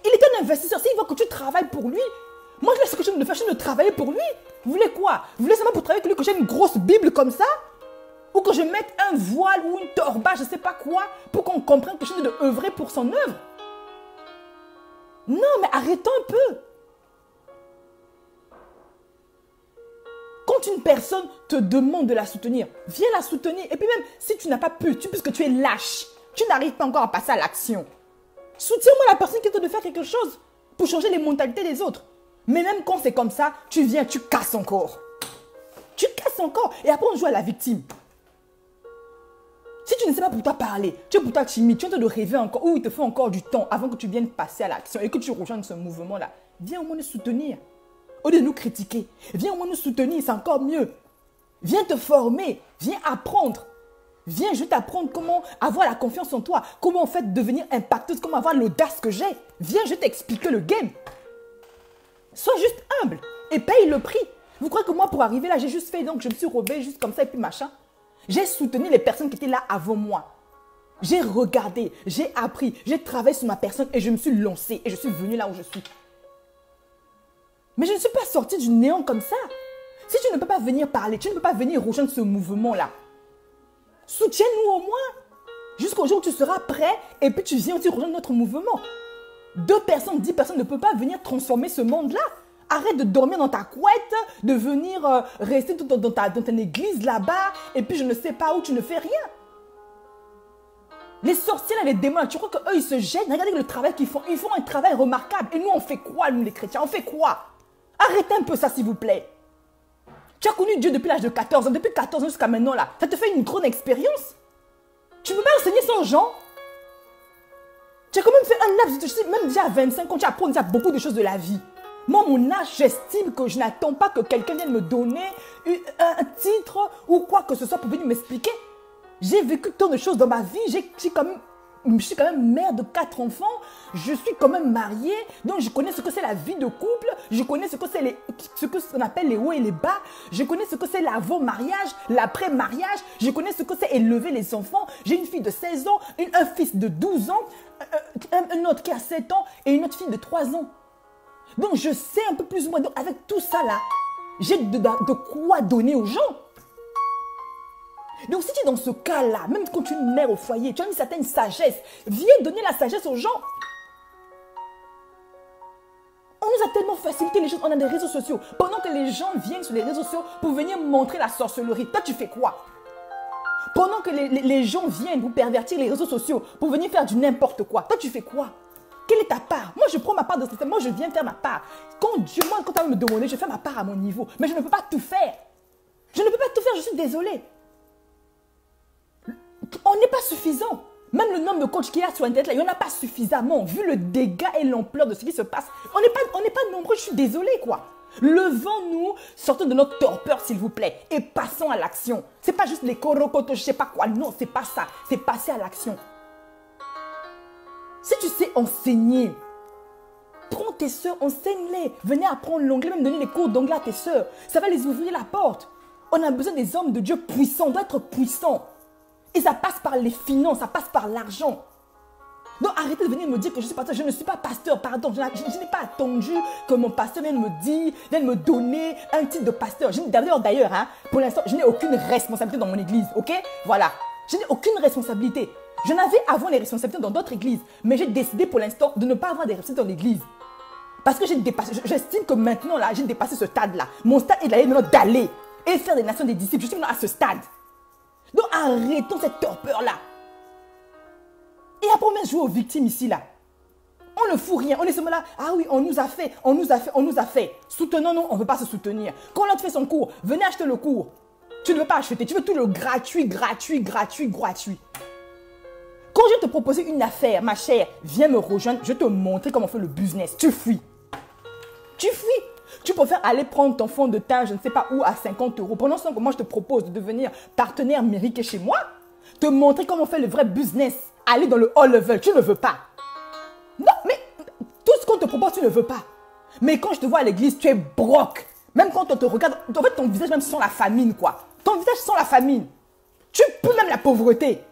Il est un investisseur. S'il veut que tu travailles pour lui, moi je laisse ce que je me faire, de travailler pour lui. Vous voulez quoi? Vous voulez seulement pour travailler avec lui que j'ai une grosse Bible comme ça? Ou que je mette un voile ou une torba, je ne sais pas quoi, pour qu'on comprenne que je suis de œuvrer pour son œuvre. Non, mais arrêtons un peu. Quand une personne te demande de la soutenir, viens la soutenir. Et puis même, si tu n'as pas pu, puisque tu es lâche, tu n'arrives pas encore à passer à l'action. Soutiens-moi la personne qui est en train de faire quelque chose pour changer les mentalités des autres. Mais même quand c'est comme ça, tu viens, tu casses encore. Tu casses encore. Et après, on joue à la victime. Si tu ne sais pas pour toi parler, tu es pour toi timide, tu es en train de rêver encore, ou il te faut encore du temps avant que tu viennes passer à l'action et que tu rejoignes ce mouvement-là, viens au moins nous soutenir. Au lieu de nous critiquer, viens au moins nous soutenir, c'est encore mieux. Viens te former, viens apprendre. Viens, je vais t'apprendre comment avoir la confiance en toi, comment en fait devenir impacteuse, comment avoir l'audace que j'ai. Viens, je vais t'expliquer le game. Sois juste humble et paye le prix. Vous croyez que moi, pour arriver là, j'ai juste fait, donc je me suis rebelle juste comme ça et puis machin. J'ai soutenu les personnes qui étaient là avant moi. J'ai regardé, j'ai appris, j'ai travaillé sur ma personne et je me suis lancée et je suis venue là où je suis. Mais je ne suis pas sortie du néant comme ça. Si tu ne peux pas venir parler, tu ne peux pas venir rejoindre ce mouvement-là. Soutiens-nous au moins. Jusqu'au jour où tu seras prêt et puis tu viens aussi rejoindre notre mouvement. 2 personnes, 10 personnes ne peuvent pas venir transformer ce monde-là. Arrête de dormir dans ta couette, de venir rester tout dans ta église là-bas et puis je ne sais pas où tu ne fais rien. Les sorciers, là, les démons, là, tu crois qu'eux, ils se gênent? Regardez le travail qu'ils font. Ils font un travail remarquable. Et nous, on fait quoi, nous, les chrétiens? On fait quoi? Arrêtez un peu ça, s'il vous plaît. Tu as connu Dieu depuis l'âge de 14 ans. Depuis 14 ans jusqu'à maintenant, là. Ça te fait une grande expérience. Tu ne peux pas enseigner ça aux gens. Tu as quand même fait un laps, je sais, même déjà à 25 ans, tu apprends déjà beaucoup de choses de la vie. Moi, mon âge, j'estime que je n'attends pas que quelqu'un vienne me donner un titre ou quoi que ce soit pour venir m'expliquer. J'ai vécu tant de choses dans ma vie. Je suis quand même mère de 4 enfants. Je suis quand même mariée. Donc, je connais ce que c'est la vie de couple. Je connais ce que c'est ce qu'on appelle les hauts et les bas. Je connais ce que c'est l'avant-mariage, l'après-mariage. Je connais ce que c'est élever les enfants. J'ai une fille de 16 ans, un fils de 12 ans, un autre qui a 7 ans et une autre fille de 3 ans. Donc, je sais un peu plus ou moins. Donc, avec tout ça là, j'ai de quoi donner aux gens. Donc, si tu es dans ce cas-là, même quand tu es une mère au foyer, tu as une certaine sagesse, viens donner la sagesse aux gens. On nous a tellement facilité les choses, on a des réseaux sociaux. Pendant que les gens viennent sur les réseaux sociaux pour venir montrer la sorcellerie, toi, tu fais quoi? Pendant que les gens viennent pour pervertir les réseaux sociaux, pour venir faire du n'importe quoi, toi, tu fais quoi? Quelle est ta part? Moi, je prends ma part de système, moi, je viens faire ma part. Quand tu vas me demander, je fais ma part à mon niveau. Mais je ne peux pas tout faire. Je ne peux pas tout faire, je suis désolée. On n'est pas suffisant. Même le nombre de coachs qu'il y a sur Internet, là, il n'y en a pas suffisamment. Vu le dégât et l'ampleur de ce qui se passe, on n'est pas nombreux, je suis désolée, quoi. Levons-nous, sortons de notre torpeur, s'il vous plaît, et passons à l'action. Ce n'est pas juste les corocotos, je ne sais pas quoi. Non, ce n'est pas ça. C'est passer à l'action. Si tu sais enseigner, prends tes soeurs, enseigne-les. Venez apprendre l'anglais, même donner des cours d'anglais à tes soeurs. Ça va les ouvrir la porte. On a besoin des hommes de Dieu puissants, on doit être puissants. Et ça passe par les finances, ça passe par l'argent. Donc arrêtez de venir me dire que je suis pasteur. Je ne suis pas pasteur, pardon. Je n'ai pas attendu que mon pasteur vienne me dire, vienne me donner un titre de pasteur. D'ailleurs, hein, pour l'instant, je n'ai aucune responsabilité dans mon église, ok? Voilà. Je n'ai aucune responsabilité. Je n'avais avant les responsabilités dans d'autres églises, mais j'ai décidé pour l'instant de ne pas avoir des responsabilités dans l'église. Parce que j'estime que maintenant, là, j'ai dépassé ce stade-là. Mon stade est d'aller et faire des nations des disciples. Je suis maintenant à ce stade. Donc arrêtons cette torpeur-là. Et après on vient jouer aux victimes ici, là. On ne fout rien. On est seulement là. Ah oui, on nous a fait, on nous a fait, on nous a fait. Soutenons, non, on ne veut pas se soutenir. Quand l'autre fait son cours, venez acheter le cours. Tu ne veux pas acheter. Tu veux tout le gratuit. Quand je te proposer une affaire, ma chère, viens me rejoindre. Je vais te montrer comment on fait le business. Tu fuis. Tu fuis. Tu préfères aller prendre ton fond de teint, je ne sais pas où, à 50 €. Pendant ce temps que moi, je te propose de devenir partenaire mériqué chez moi, te montrer comment on fait le vrai business, aller dans le haut level. Tu ne veux pas. Non, mais tout ce qu'on te propose, tu ne veux pas. Mais quand je te vois à l'église, tu es broke. Même quand on te regarde, en fait, ton visage même sent la famine, quoi. Ton visage sent la famine. Tu pues même la pauvreté.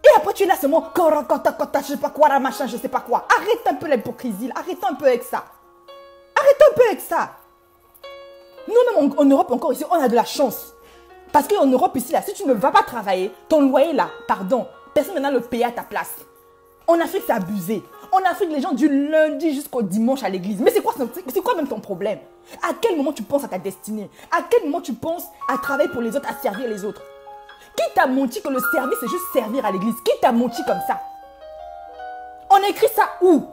Et après, tu es là seulement, je sais pas quoi, machin, je sais pas quoi. Arrête un peu l'hypocrisie, arrête un peu avec ça. Arrête un peu avec ça. Nous-mêmes en Europe encore ici, on a de la chance. Parce qu'en Europe ici, là, si tu ne vas pas travailler, ton loyer là, pardon, personne maintenant le paye à ta place. En Afrique, c'est abusé. En Afrique, les gens du lundi jusqu'au dimanche à l'église. Mais c'est quoi même ton problème? À quel moment tu penses à ta destinée? À quel moment tu penses à travailler pour les autres, à servir les autres? Qui t'a menti que le service, c'est juste servir à l'église? Qui t'a menti comme ça? On écrit ça où?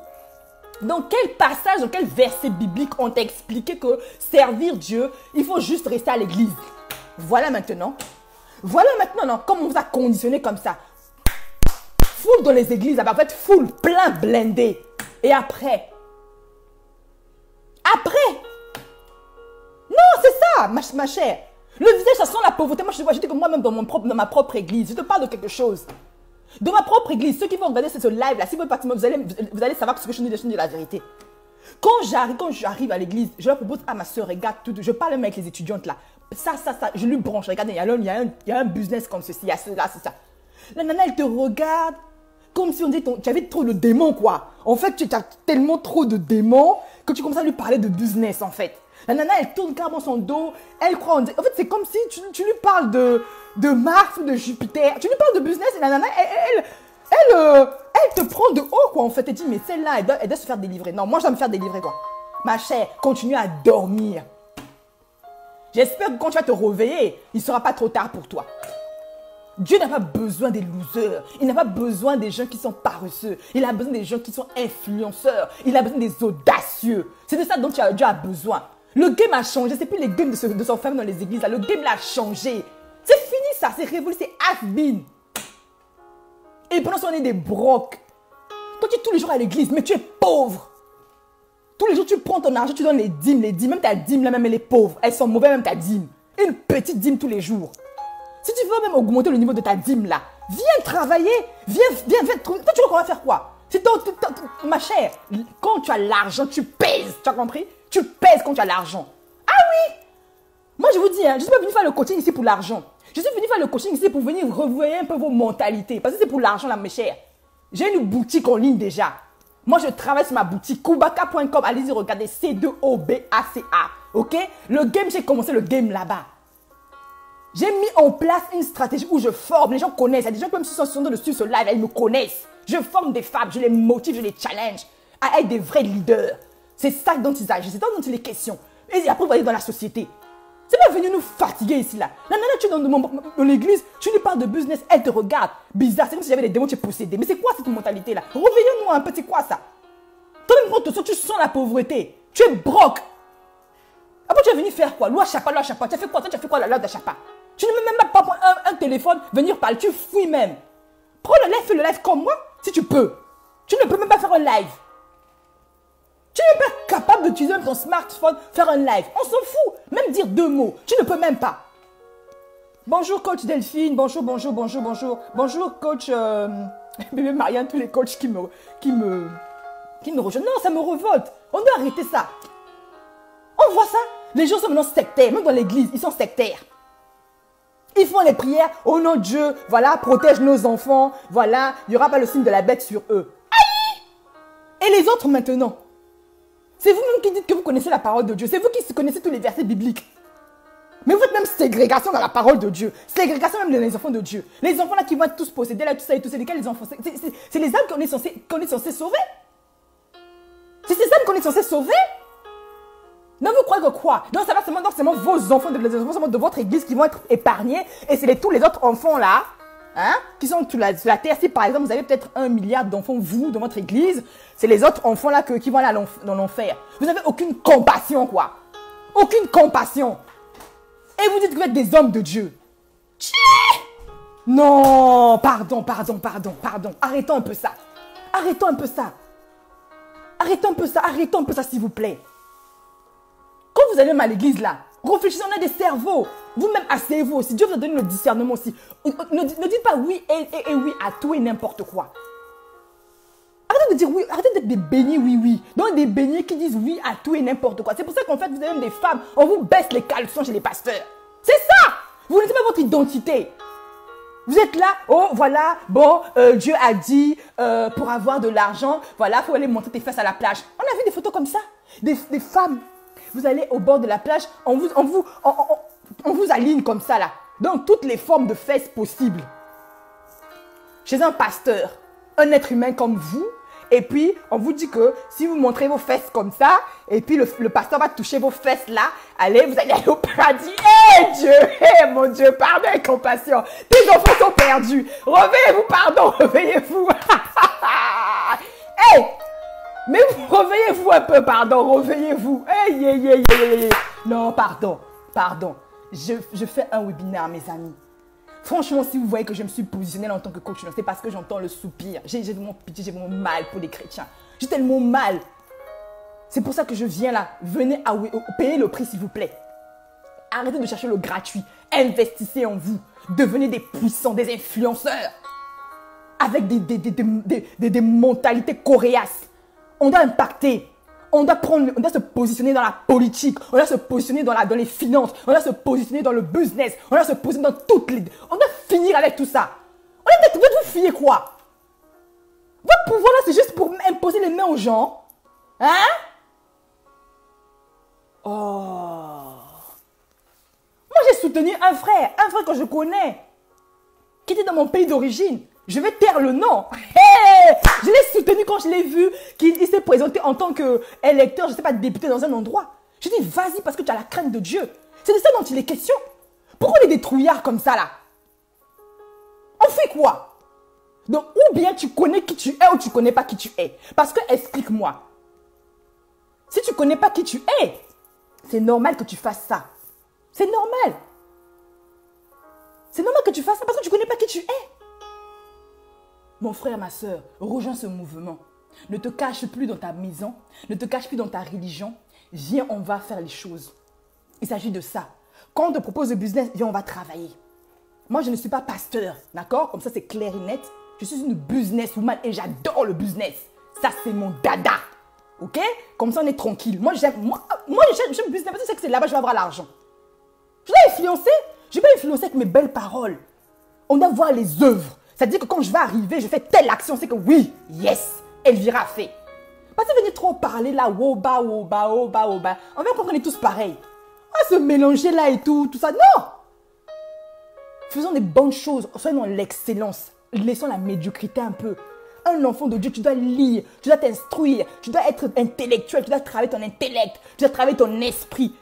Dans quel passage, dans quel verset biblique on t'a expliqué que servir Dieu, il faut juste rester à l'église? Voilà maintenant. Voilà maintenant, non, comme on vous a conditionné comme ça. Foule dans les églises, là-bas, en fait, foule, plein blindé. Et après? Non, c'est ça, ma chère. Le visage, ça sent la pauvreté. Moi, je dis que moi-même dans ma propre église, je te parle de quelque chose. Dans ma propre église, ceux qui vont regarder ce live-là, si vous allez savoir que ce que je dis de la vérité. Quand j'arrive à l'église, je leur propose à ma soeur, regarde, je parle même avec les étudiantes là. Ça, je lui branche. Regardez, il y a un business comme ceci, il y a cela, c'est ça. La nana, elle te regarde comme si on disait tu avais trop de démons, quoi. En fait, tu as tellement trop de démons que tu commences à lui parler de business, en fait. La nana, elle tourne carrément son dos. Elle croit en... En fait, c'est comme si tu lui parles de Mars ou de Jupiter. Tu lui parles de business et la nana, elle te prend de haut, quoi, en fait. Elle dit, mais celle-là, elle doit se faire délivrer. Non, moi, je dois me faire délivrer, quoi. Ma chère, continue à dormir. J'espère que quand tu vas te réveiller, il ne sera pas trop tard pour toi. Dieu n'a pas besoin des losers. Il n'a pas besoin des gens qui sont paresseux. Il a besoin des gens qui sont influenceurs. Il a besoin des audacieux. C'est de ça dont Dieu a besoin. Le game a changé. C'est plus les games de son femme dans les églises. Là. Le game l'a changé. C'est fini ça. C'est révolu. C'est has-been. Et pendant ce temps, on est des brocs. Toi, tu es tous les jours à l'église, mais tu es pauvre. Tous les jours, tu prends ton argent, tu donnes les dîmes. Même ta dîme, là, même elle est pauvre. Elles sont mauvaises, même ta dîme. Une petite dîme tous les jours. Si tu veux même augmenter le niveau de ta dîme là, viens travailler, viens. Toi, tu vois qu'on va faire quoi? C'est ma chère, quand tu as l'argent, tu pèses. Tu as compris? Tu pèses quand tu as l'argent. Ah oui! Moi, je vous dis, hein, je ne suis pas venu faire le coaching ici pour l'argent. Je suis venu faire le coaching ici pour venir revoir un peu vos mentalités. Parce que c'est pour l'argent là, mes chers. J'ai une boutique en ligne déjà. Moi, je travaille sur ma boutique, kubaka.com. Allez-y, regardez, C2OBACA. Ok? Le game, j'ai commencé le game là-bas. J'ai mis en place une stratégie où je forme. Les gens connaissent. Il y a des gens qui même si sont dessus ce live, ils me connaissent. Je forme des femmes, je les motive, je les challenge à être des vrais leaders. C'est ça dont ils agissent, c'est ça dont il est question. Et après, vous allez dans la société. C'est pas venu nous fatiguer ici là. La nana, tu es dans l'église, tu lui parles de business, elle te regarde. Bizarre, c'est comme si j'avais des démons, tu es possédé. Mais c'est quoi cette mentalité là? Réveillons-nous un peu, c'est quoi ça? Toi-même, quand tu sens la pauvreté, tu es broc. Après, tu es venu faire quoi? Loi Chapa. Tu as fait quoi? Toi, tu as fait quoi la loi de Chapa? Tu ne peux même pas prendre un téléphone, venir parler. Tu fouilles même. Prends le live, fais le live comme moi, si tu peux. Tu ne peux même pas faire un live. Tu n'es même pas capable d'utiliser ton smartphone, faire un live. On s'en fout. Même dire 2 mots. Tu ne peux même pas. Bonjour, coach Delphine. Bonjour. Bonjour, coach bébé Marianne, tous les coachs qui me rejoignent. Non, ça me révolte. On doit arrêter ça. On voit ça. Les gens sont maintenant sectaires. Même dans l'église, ils sont sectaires. Ils font les prières au nom de Dieu. Voilà, protège nos enfants. Voilà, il n'y aura pas le signe de la bête sur eux. Aïe! Et les autres maintenant? C'est vous-même qui dites que vous connaissez la parole de Dieu. C'est vous qui connaissez tous les versets bibliques. Mais vous faites même ségrégation dans la parole de Dieu. Ségrégation même dans les enfants de Dieu. Les enfants là qui vont être tous possédés, là, tout ça et tout, c'est lesquels les enfants? C'est les âmes qu'on est censé sauver. C'est ces âmes qu'on est censé sauver. Non, vous croyez que quoi? Non, ça va seulement vos enfants, les enfants de votre église qui vont être épargnés. Et c'est tous les autres enfants là, hein, qui sont sur la terre. Si par exemple, vous avez peut-être 1 milliard d'enfants, vous, dans votre église, c'est les autres enfants là qui vont aller dans l'enfer. Vous n'avez aucune compassion, quoi. Aucune compassion. Et vous dites que vous êtes des hommes de Dieu. Non, pardon. Arrêtons un peu ça. Arrêtons un peu ça, s'il vous plaît. Quand vous allez même à l'église là, réfléchissez, on a des cerveaux. Vous-même, asseyez-vous aussi. Dieu vous a donné le discernement aussi. Ne dites pas oui et oui à tout et n'importe quoi. Arrêtez de dire oui, arrêtez d'être des beignets oui. Donc des beignets qui disent oui à tout et n'importe quoi. C'est pour ça qu'en fait, vous avez même des femmes, on vous baisse les caleçons chez les pasteurs. C'est ça. Vous ne savez pas votre identité. Vous êtes là, oh voilà, bon, Dieu a dit, pour avoir de l'argent, voilà, il faut aller monter tes fesses à la plage. On a vu des photos comme ça, des femmes. Vous allez au bord de la plage, on vous aligne comme ça là. Donc toutes les formes de fesses possibles. Chez un pasteur, un être humain comme vous, et puis on vous dit que si vous montrez vos fesses comme ça, et puis le pasteur va toucher vos fesses là, allez, vous allez aller au paradis. Hé Dieu, mon Dieu, pardon et compassion. Tes enfants sont perdus. Réveillez-vous, pardon, réveillez-vous. Hé! Mais réveillez-vous un peu, pardon, réveillez-vous. Hey. Non, pardon. Je fais un webinaire, mes amis. Franchement, si vous voyez que je me suis positionnée en tant que coach, c'est parce que j'entends le soupir. J'ai vraiment pitié, j'ai vraiment mal pour les chrétiens. J'ai tellement mal. C'est pour ça que je viens là. Venez payer le prix, s'il vous plaît. Arrêtez de chercher le gratuit. Investissez en vous. Devenez des puissants, des influenceurs. Avec des mentalités coriaces. On doit impacter. On doit se positionner dans la politique. On doit se positionner dans les finances. On doit se positionner dans le business. On doit se positionner dans on doit finir avec tout ça. On Vous vous fiez quoi? Votre pouvoir là, c'est juste pour imposer les mains aux gens. Hein? Oh. Moi, j'ai soutenu un frère que je connais, qui était dans mon pays d'origine. Je vais taire le nom. Hey, je l'ai soutenu quand je l'ai vu, qu'il s'est présenté en tant qu'électeur, je ne sais pas, député dans un endroit. Je dis, vas-y, parce que tu as la crainte de Dieu. C'est de ça dont il est question. Pourquoi on est des trouillards comme ça, là? On fait quoi? Donc, ou bien tu connais qui tu es ou tu ne connais pas qui tu es. Parce que, explique-moi. Si tu ne connais pas qui tu es, c'est normal que tu fasses ça. C'est normal. C'est normal que tu fasses ça parce que tu ne connais pas qui tu es. Mon frère, ma soeur, rejoins ce mouvement. Ne te cache plus dans ta maison. Ne te cache plus dans ta religion. Viens, on va faire les choses. Il s'agit de ça. Quand on te propose le business, viens, on va travailler. Moi, je ne suis pas pasteur, d'accord? Comme ça, c'est clair et net. Je suis une businesswoman et j'adore le business. Ça, c'est mon dada. Ok? Comme ça, on est tranquille. Moi, j'aime le business parce que je sais que c'est là-bas que je vais avoir l'argent. Je dois influencer. Je vais pas influencer avec mes belles paroles. On doit voir les œuvres. C'est-à-dire que quand je vais arriver, je fais telle action, c'est que oui, yes, Elvira a fait. Parce que venez trop parler là, woba, woba, woba, woba. On va comprendre qu'on est tous pareils. On va se mélanger là et tout ça. Non! Faisons des bonnes choses, soyons dans l'excellence. Laissons la médiocrité un peu. Un enfant de Dieu, tu dois lire, tu dois t'instruire, tu dois être intellectuel, tu dois travailler ton intellect, tu dois travailler ton esprit.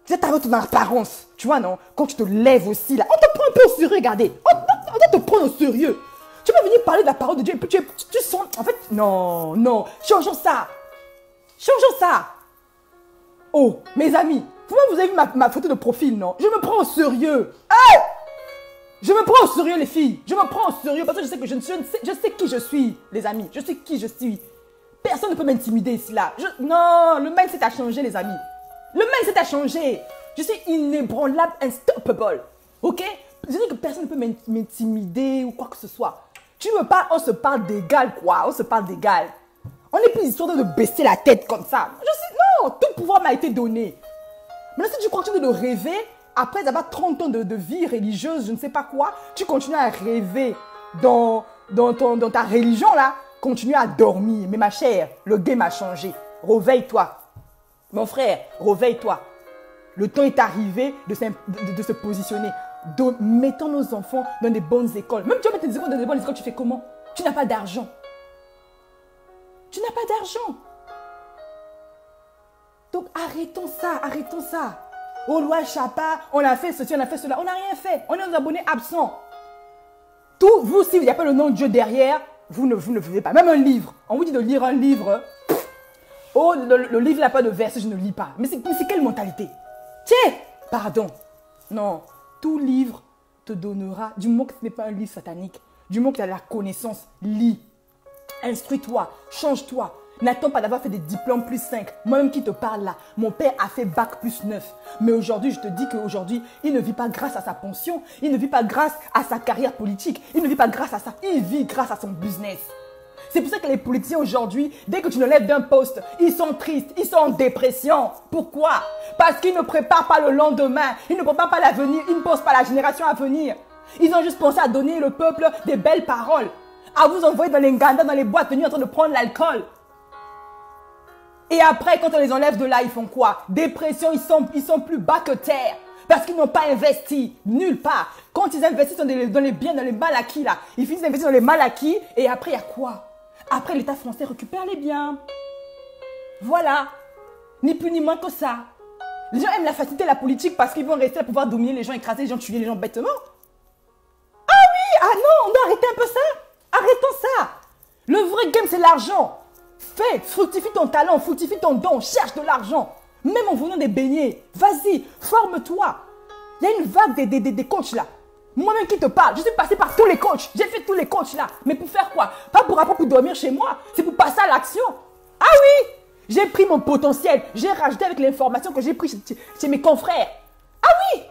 Tu dois travailler ton apparence. Tu vois, non? Quand tu te lèves aussi, là, on te prend un peu au sérieux, regardez. On doit te prendre au sérieux. Tu vas venir parler de la parole de Dieu et puis tu sens... En fait, non, non. Changeons ça. Changeons ça. Oh, mes amis, vous avez vu ma photo de profil, non? Je me prends au sérieux. Hey! Je me prends au sérieux, les filles. Je me prends au sérieux parce que je sais que je sais qui je suis, les amis. Je sais qui je suis. Personne ne peut m'intimider ici, là. Non, le mindset a changé, les amis. Le mindset a changé. Je suis inébranlable, unstoppable. Ok? Je dis que personne ne peut m'intimider ou quoi que ce soit. Tu me parles, on se parle d'égal, quoi. On se parle d'égal. On n'est plus histoire de baisser la tête comme ça. Non, tout pouvoir m'a été donné. Maintenant, si tu continues de rêver, après avoir 30 ans de vie religieuse, je ne sais pas quoi, tu continues à rêver dans ta religion, là. Continue à dormir. Mais ma chère, le game a changé. Réveille-toi. Mon frère, réveille-toi. Le temps est arrivé de se positionner. Donc, mettons nos enfants dans des bonnes écoles. Même tu vas mettre tes enfants dans des bonnes écoles, tu fais comment? Tu n'as pas d'argent. Tu n'as pas d'argent. Donc, arrêtons ça, arrêtons ça. Oh, loi Chapa, on a fait ceci, on a fait cela. On n'a rien fait. On est nos abonnés absents. Tout, vous, si il n'y a pas le nom de Dieu derrière, vous ne vivez pas. Même un livre. On vous dit de lire un livre. Oh, le livre n'a pas de verset, je ne lis pas. Mais c'est quelle mentalité? Tiens, pardon. Non, tout livre te donnera, du moment que ce n'est pas un livre satanique, du moment que tu as la connaissance, lis. Instruis-toi, change-toi. N'attends pas d'avoir fait des diplômes plus 5. Moi-même qui te parle là, mon père a fait bac plus 9. Mais aujourd'hui, je te dis qu'aujourd'hui, il ne vit pas grâce à sa pension. Il ne vit pas grâce à sa carrière politique. Il ne vit pas grâce à ça. Il vit grâce à son business. C'est pour ça que les politiciens aujourd'hui, dès que tu les lèves d'un poste, ils sont tristes, ils sont en dépression. Pourquoi? Parce qu'ils ne préparent pas le lendemain. Ils ne préparent pas l'avenir. Ils ne pensent pas à la génération à venir. Ils ont juste pensé à donner au peuple des belles paroles. À vous envoyer dans les Nganda, dans les boîtes, venir en train de prendre l'alcool. Et après, quand on les enlève de là, ils font quoi? Dépression, ils sont plus bas que terre. Parce qu'ils n'ont pas investi nulle part. Quand ils investissent dans les biens, dans les mal acquis là, ils finissent d'investir dans les mal acquis. Et après, il y a quoi? Après, l'État français récupère les biens. Voilà. Ni plus ni moins que ça. Les gens aiment la facilité, la politique parce qu'ils vont rester à pouvoir dominer les gens, écraser les gens, tuer les gens bêtement. Ah oui, ah non, on doit arrêter un peu ça. Arrêtons ça. Le vrai game, c'est l'argent. Fais, fructifie ton talent, fructifie ton don, cherche de l'argent. Même en venant des beignets, vas-y, forme-toi. Il y a une vague des coachs là. Moi-même qui te parle, je suis passé par tous les coachs. J'ai fait tous les coachs là. Mais pour faire quoi? Pas pour dormir chez moi. C'est pour passer à l'action. Ah oui, j'ai pris mon potentiel. J'ai rajouté avec l'information que j'ai pris chez mes confrères. Ah oui,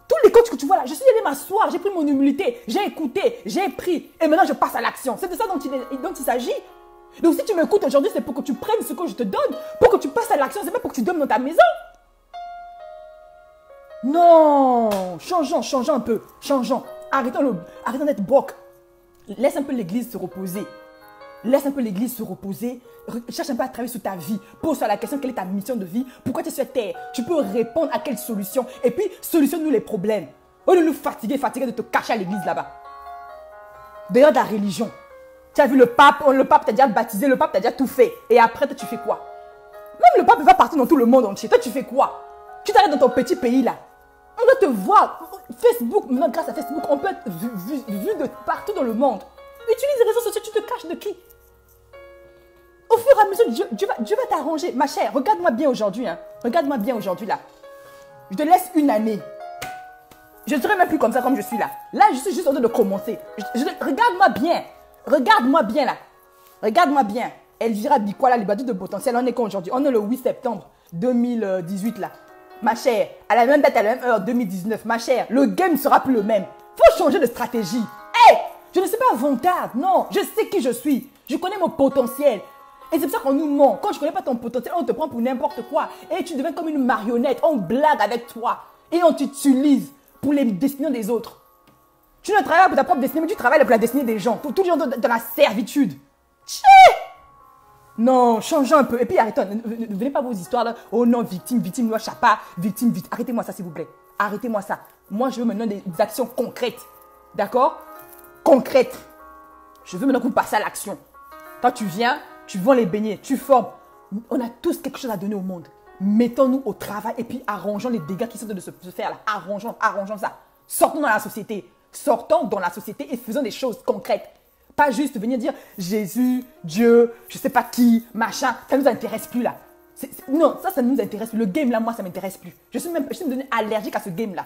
tous les coachs que tu vois là, je suis allé m'asseoir. J'ai pris mon humilité. J'ai écouté, j'ai pris. Et maintenant je passe à l'action. C'est de ça dont il s'agit. Donc si tu m'écoutes aujourd'hui, c'est pour que tu prennes ce que je te donne. Pour que tu passes à l'action. C'est pas pour que tu dormes dans ta maison. Non, changeons un peu, changeons. Arrêtons d'être broc. Laisse un peu l'église se reposer. Laisse un peu l'église se reposer. Cherche un peu à travailler sur ta vie. Pose-toi la question, quelle est ta mission de vie? Pourquoi tu es sur terre? Tu peux répondre à quelle solution? Et puis, solutionne-nous les problèmes. Au lieu de nous fatiguer de te cacher à l'église là-bas. Dehors de la religion. Tu as vu le pape t'a déjà baptisé, le pape t'a déjà tout fait. Et après, toi, tu fais quoi? Même le pape va partir dans tout le monde entier. Toi, tu fais quoi? Tu t'arrêtes dans ton petit pays là. On doit te voir. Facebook, maintenant, grâce à Facebook, on peut être vu de partout dans le monde. Utilise les réseaux sociaux, tu te caches de qui? Au fur et à mesure, Dieu va t'arranger. Ma chère, regarde-moi bien aujourd'hui. Hein. Regarde-moi bien aujourd'hui là. Je te laisse une année. Je ne serai même plus comme ça, comme je suis là. Là, je suis juste en train de commencer. Regarde-moi bien. Regarde-moi bien là. Regarde-moi bien. Elvira Bikwa, là, les bâtons de potentiel, on est quand aujourd'hui? On est le 8 septembre 2018 là. Ma chère, à la même date, à la même heure, 2019, ma chère, le game ne sera plus le même. Faut changer de stratégie. Hey, je ne suis pas vantarde, non. Je sais qui je suis. Je connais mon potentiel. Et c'est pour ça qu'on nous ment. Quand je ne connais pas ton potentiel, on te prend pour n'importe quoi. Et tu deviens comme une marionnette. On blague avec toi. Et on t'utilise pour les destinées des autres. Tu ne travailles pas pour ta propre destinée, mais tu travailles pour la destinée des gens. Tout le gens dans la servitude. Tchè! Non, changeons un peu. Et puis arrêtons. Ne venez pas vos histoires là. Oh non, victime, loi chapa, victime. Arrêtez-moi ça, s'il vous plaît. Arrêtez-moi ça. Moi, je veux maintenant des actions concrètes. D'accord? Concrètes. Je veux maintenant que vous passiez à l'action. Quand tu viens, tu vends les beignets, tu formes. On a tous quelque chose à donner au monde. Mettons-nous au travail et puis arrangeons les dégâts qui sont en train de se faire là. Arrangeons ça. Sortons dans la société. Sortons dans la société et faisons des choses concrètes. Pas juste venir dire Jésus, Dieu, je sais pas qui, machin. Ça ne nous intéresse plus là. Non, ça ne nous intéresse plus. Le game là, moi, ça ne m'intéresse plus. Je suis même devenue allergique à ce game là.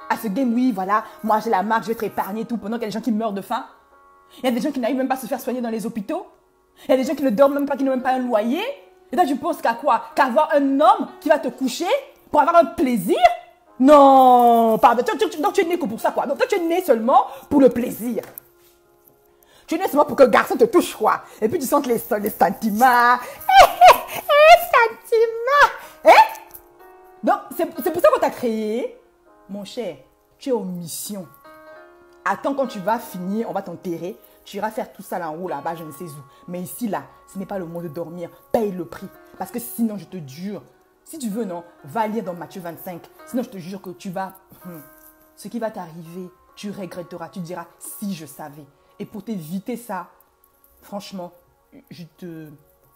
À ce game, oui, voilà. Moi, j'ai la marque, je vais être épargnée et tout. Pendant qu'il y a des gens qui meurent de faim. Il y a des gens qui n'arrivent même pas à se faire soigner dans les hôpitaux. Il y a des gens qui ne dorment même pas, qui n'ont même pas un loyer. Et toi, tu penses qu'à quoi? Qu'à avoir un homme qui va te coucher pour avoir un plaisir? Non, pardon. Donc, tu es né que pour ça, quoi. Donc, toi, tu es né seulement pour le plaisir. Tu es né seulement pour que le garçon te touche, quoi. Et puis, tu sens les sentiments. Sentiments. Donc, c'est pour ça qu'on t'a créé. Mon cher, tu es en mission. Attends, quand tu vas finir, on va t'enterrer. Tu iras faire tout ça là en haut, là-bas, je ne sais où. Mais ici, là, ce n'est pas le moment de dormir. Paye le prix. Parce que sinon, je te jure, si tu veux, non, va lire dans Matthieu 25. Sinon, je te jure que tu vas... ce qui va t'arriver, tu regretteras. Tu diras, si je savais. Et pour t'éviter ça, franchement, je te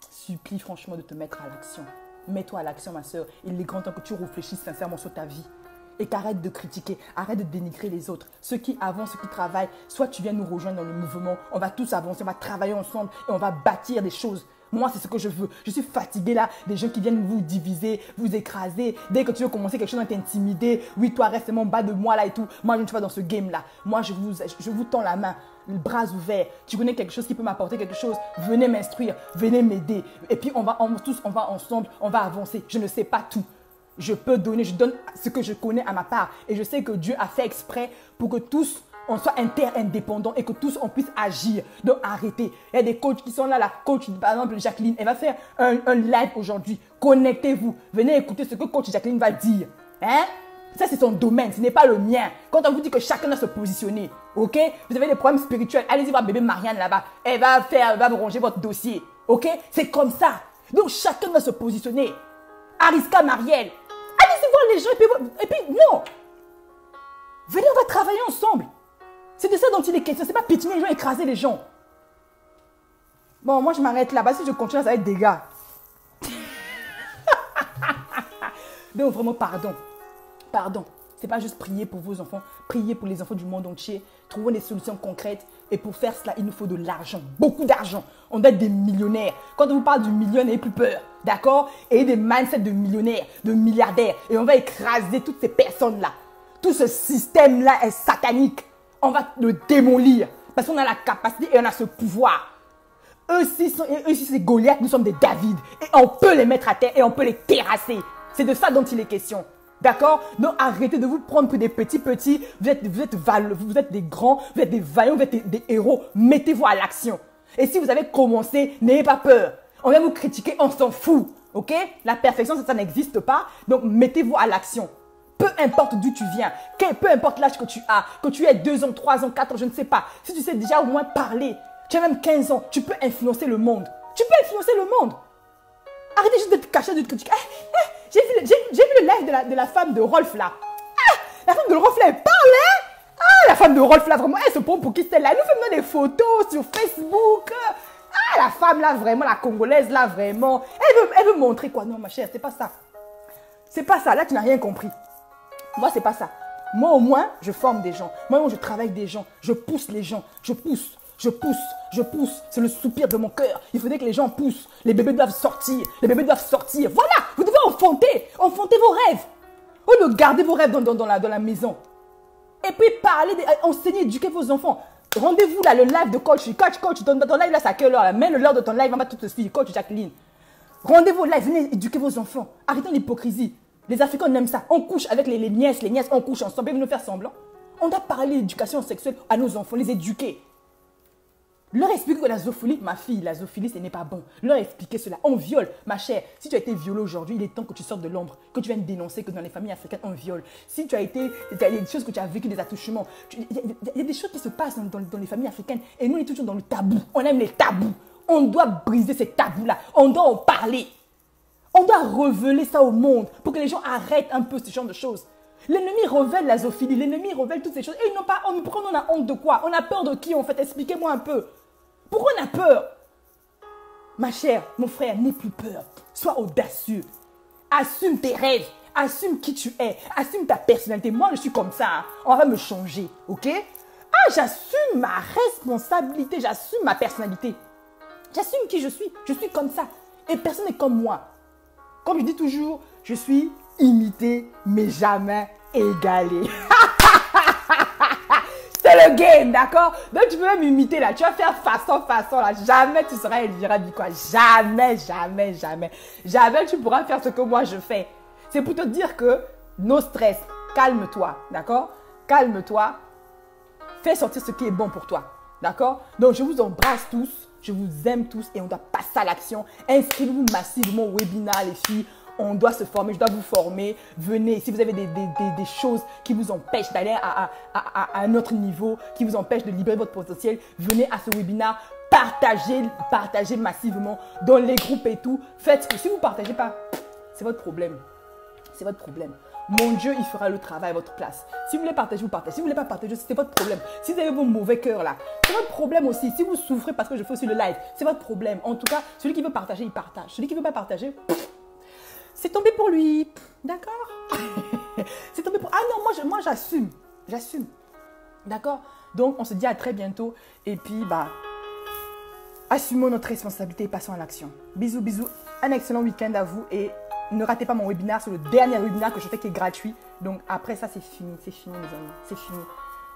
supplie franchement de te mettre à l'action. Mets-toi à l'action, ma soeur. Il est grand temps que tu réfléchisses sincèrement sur ta vie. Et qu'arrête de critiquer, arrête de dénigrer les autres. Ceux qui avancent, ceux qui travaillent, soit tu viens nous rejoindre dans le mouvement, on va tous avancer, on va travailler ensemble et on va bâtir des choses. Moi, c'est ce que je veux. Je suis fatiguée là, des gens qui viennent vous diviser, vous écraser. Dès que tu veux commencer quelque chose, on t'intimider. Oui, toi, reste en bas de moi là et tout. Moi, je ne suis pas dans ce game là. Moi, je vous tends la main, les bras ouverts. Tu connais quelque chose qui peut m'apporter quelque chose. Venez m'instruire, venez m'aider. Et puis, on va ensemble, on va avancer. Je ne sais pas tout. Je peux donner, je donne ce que je connais à ma part. Et je sais que Dieu a fait exprès pour que tous, on soit interdépendants et que tous, on puisse agir. Donc, arrêtez. Il y a des coachs qui sont là. La coach, par exemple, Jacqueline, elle va faire un live aujourd'hui. Connectez-vous. Venez écouter ce que coach Jacqueline va dire. Hein? Ça, c'est son domaine. Ce n'est pas le mien. Quand on vous dit que chacun doit se positionner, ok? Vous avez des problèmes spirituels. Allez-y voir bébé Marianne là-bas. Elle va vous ranger votre dossier. Ok? C'est comme ça. Donc, chacun doit se positionner. Ariska Marielle. Allez-y voir les gens et puis non. Venez, on va travailler ensemble. C'est de ça dont il est question. C'est pas piétiner les gens, écraser les gens. Bon, moi je m'arrête là-bas. Si je continue, ça va être des gars. Donc vraiment, pardon. Pardon. C'est pas juste prier pour vos enfants. Prier pour les enfants du monde entier. Trouvons des solutions concrètes. Et pour faire cela, il nous faut de l'argent. Beaucoup d'argent. On doit être des millionnaires. Quand on vous parle du million, n'ayez plus peur. D'accord? Et des mindsets de millionnaires, de milliardaires. Et on va écraser toutes ces personnes-là. Tout ce système-là est satanique. On va le démolir. Parce qu'on a la capacité et on a ce pouvoir. Eux aussi, c'est Goliath, nous sommes des David. Et on peut les mettre à terre et on peut les terrasser. C'est de ça dont il est question. D'accord? Donc arrêtez de vous prendre pour des petits. Vous êtes des grands, vous êtes des vaillants, vous êtes des héros. Mettez-vous à l'action. Et si vous avez commencé, n'ayez pas peur. On vient vous critiquer, on s'en fout. Ok? La perfection, ça n'existe pas. Donc mettez-vous à l'action. Peu importe d'où tu viens, peu importe l'âge que tu aies 2 ans, 3 ans, 4 ans, je ne sais pas. Si tu sais déjà au moins parler, tu as même 15 ans, tu peux influencer le monde. Tu peux influencer le monde. Arrêtez juste de te cacher, de te critiquer. J'ai vu le live de la femme de Rolf là. La femme de Rolf là, elle parle. La femme de Rolf là, vraiment, elle se prend pour qui c'est là. Elle nous fait même des photos sur Facebook. La femme là, vraiment, la Congolaise là, vraiment. Elle veut montrer quoi? Non, ma chère, c'est pas ça. C'est pas ça. Là, tu n'as rien compris. Moi, c'est pas ça. Moi, au moins, je forme des gens. Moi, je travaille avec des gens. Je pousse les gens. Je pousse. C'est le soupir de mon cœur. Il faudrait que les gens poussent. Les bébés doivent sortir. Voilà, vous devez enfanter vos rêves. Au lieu de garder vos rêves dans la maison. Et puis, enseigner, éduquer vos enfants. Rendez-vous là, le live de coach. Coach, ton live là, c'est à quelle heure là? Mets l'heure de ton live, on va tout te suivre. Coach Jacqueline. Rendez-vous live, venez éduquer vos enfants. Arrêtons l'hypocrisie. Les Africains, on aime ça. On couche avec les nièces, on couche ensemble. Ils veulent nous faire semblant. On doit parler d'éducation sexuelle à nos enfants, les éduquer. Leur expliquer que la zoophilie, ma fille, la zoophilie, ce n'est pas bon. Leur expliquer cela. On viole. Ma chère, si tu as été violée aujourd'hui, il est temps que tu sortes de l'ombre, que tu viennes dénoncer que dans les familles africaines, on viole. Si tu as été, il y a des choses que tu as vécues, des attouchements. Il y a des choses qui se passent dans les familles africaines. Et nous, on est toujours dans le tabou. On aime les tabous. On doit briser ces tabous-là. On doit en parler. On doit révéler ça au monde pour que les gens arrêtent un peu ce genre de choses. L'ennemi révèle la zoophilie, l'ennemi révèle toutes ces choses. Et pourquoi on a honte de quoi? On a peur de qui en fait? Expliquez-moi un peu. Pourquoi on a peur? Ma chère, mon frère, n'aie plus peur. Sois audacieux. Assume tes rêves. Assume qui tu es. Assume ta personnalité. Moi, je suis comme ça. Hein. On va me changer, ok? J'assume ma responsabilité. J'assume ma personnalité. J'assume qui je suis. Je suis comme ça. Et personne n'est comme moi. Comme je dis toujours, je suis imité, mais jamais égalé. C'est le game, d'accord? Donc tu peux même imiter là. Tu vas faire façon là. Jamais tu seras Elvira Bikoua. Jamais. Jamais tu pourras faire ce que moi je fais. C'est pour te dire que no stress. Calme-toi, d'accord? Calme-toi. Fais sortir ce qui est bon pour toi. D'accord? Donc, je vous embrasse tous. Je vous aime tous et on doit passer à l'action. Inscrivez-vous massivement au webinaire, les filles. On doit se former. Je dois vous former. Venez. Si vous avez des choses qui vous empêchent d'aller à un autre niveau, qui vous empêchent de libérer votre potentiel, venez à ce webinaire. Partagez massivement dans les groupes et tout. Faites ce que si vous ne partagez pas, c'est votre problème. C'est votre problème. Mon Dieu, il fera le travail à votre place. Si vous voulez partager, vous partagez. Si vous ne voulez pas partager, c'est votre problème. Si vous avez vos mauvais cœurs là, c'est votre problème aussi. Si vous souffrez parce que je fais aussi le live, c'est votre problème. En tout cas, celui qui veut partager, il partage. Celui qui ne veut pas partager, c'est tombé pour lui. D'accord? C'est tombé pour... Ah non, moi j'assume. J'assume. D'accord? Donc, on se dit à très bientôt. Et puis, assumons notre responsabilité et passons à l'action. Bisous. Un excellent week-end à vous et ne ratez pas mon webinaire, c'est le dernier webinaire que je fais qui est gratuit. Donc après ça, c'est fini les amis, c'est fini.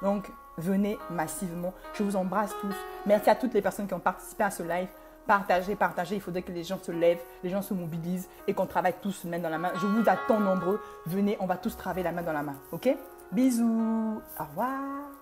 Donc venez massivement, je vous embrasse tous. Merci à toutes les personnes qui ont participé à ce live. Partagez, il faudrait que les gens se lèvent, les gens se mobilisent et qu'on travaille tous main dans la main. Je vous attends nombreux, venez, on va tous travailler la main dans la main, ok? Bisous, au revoir.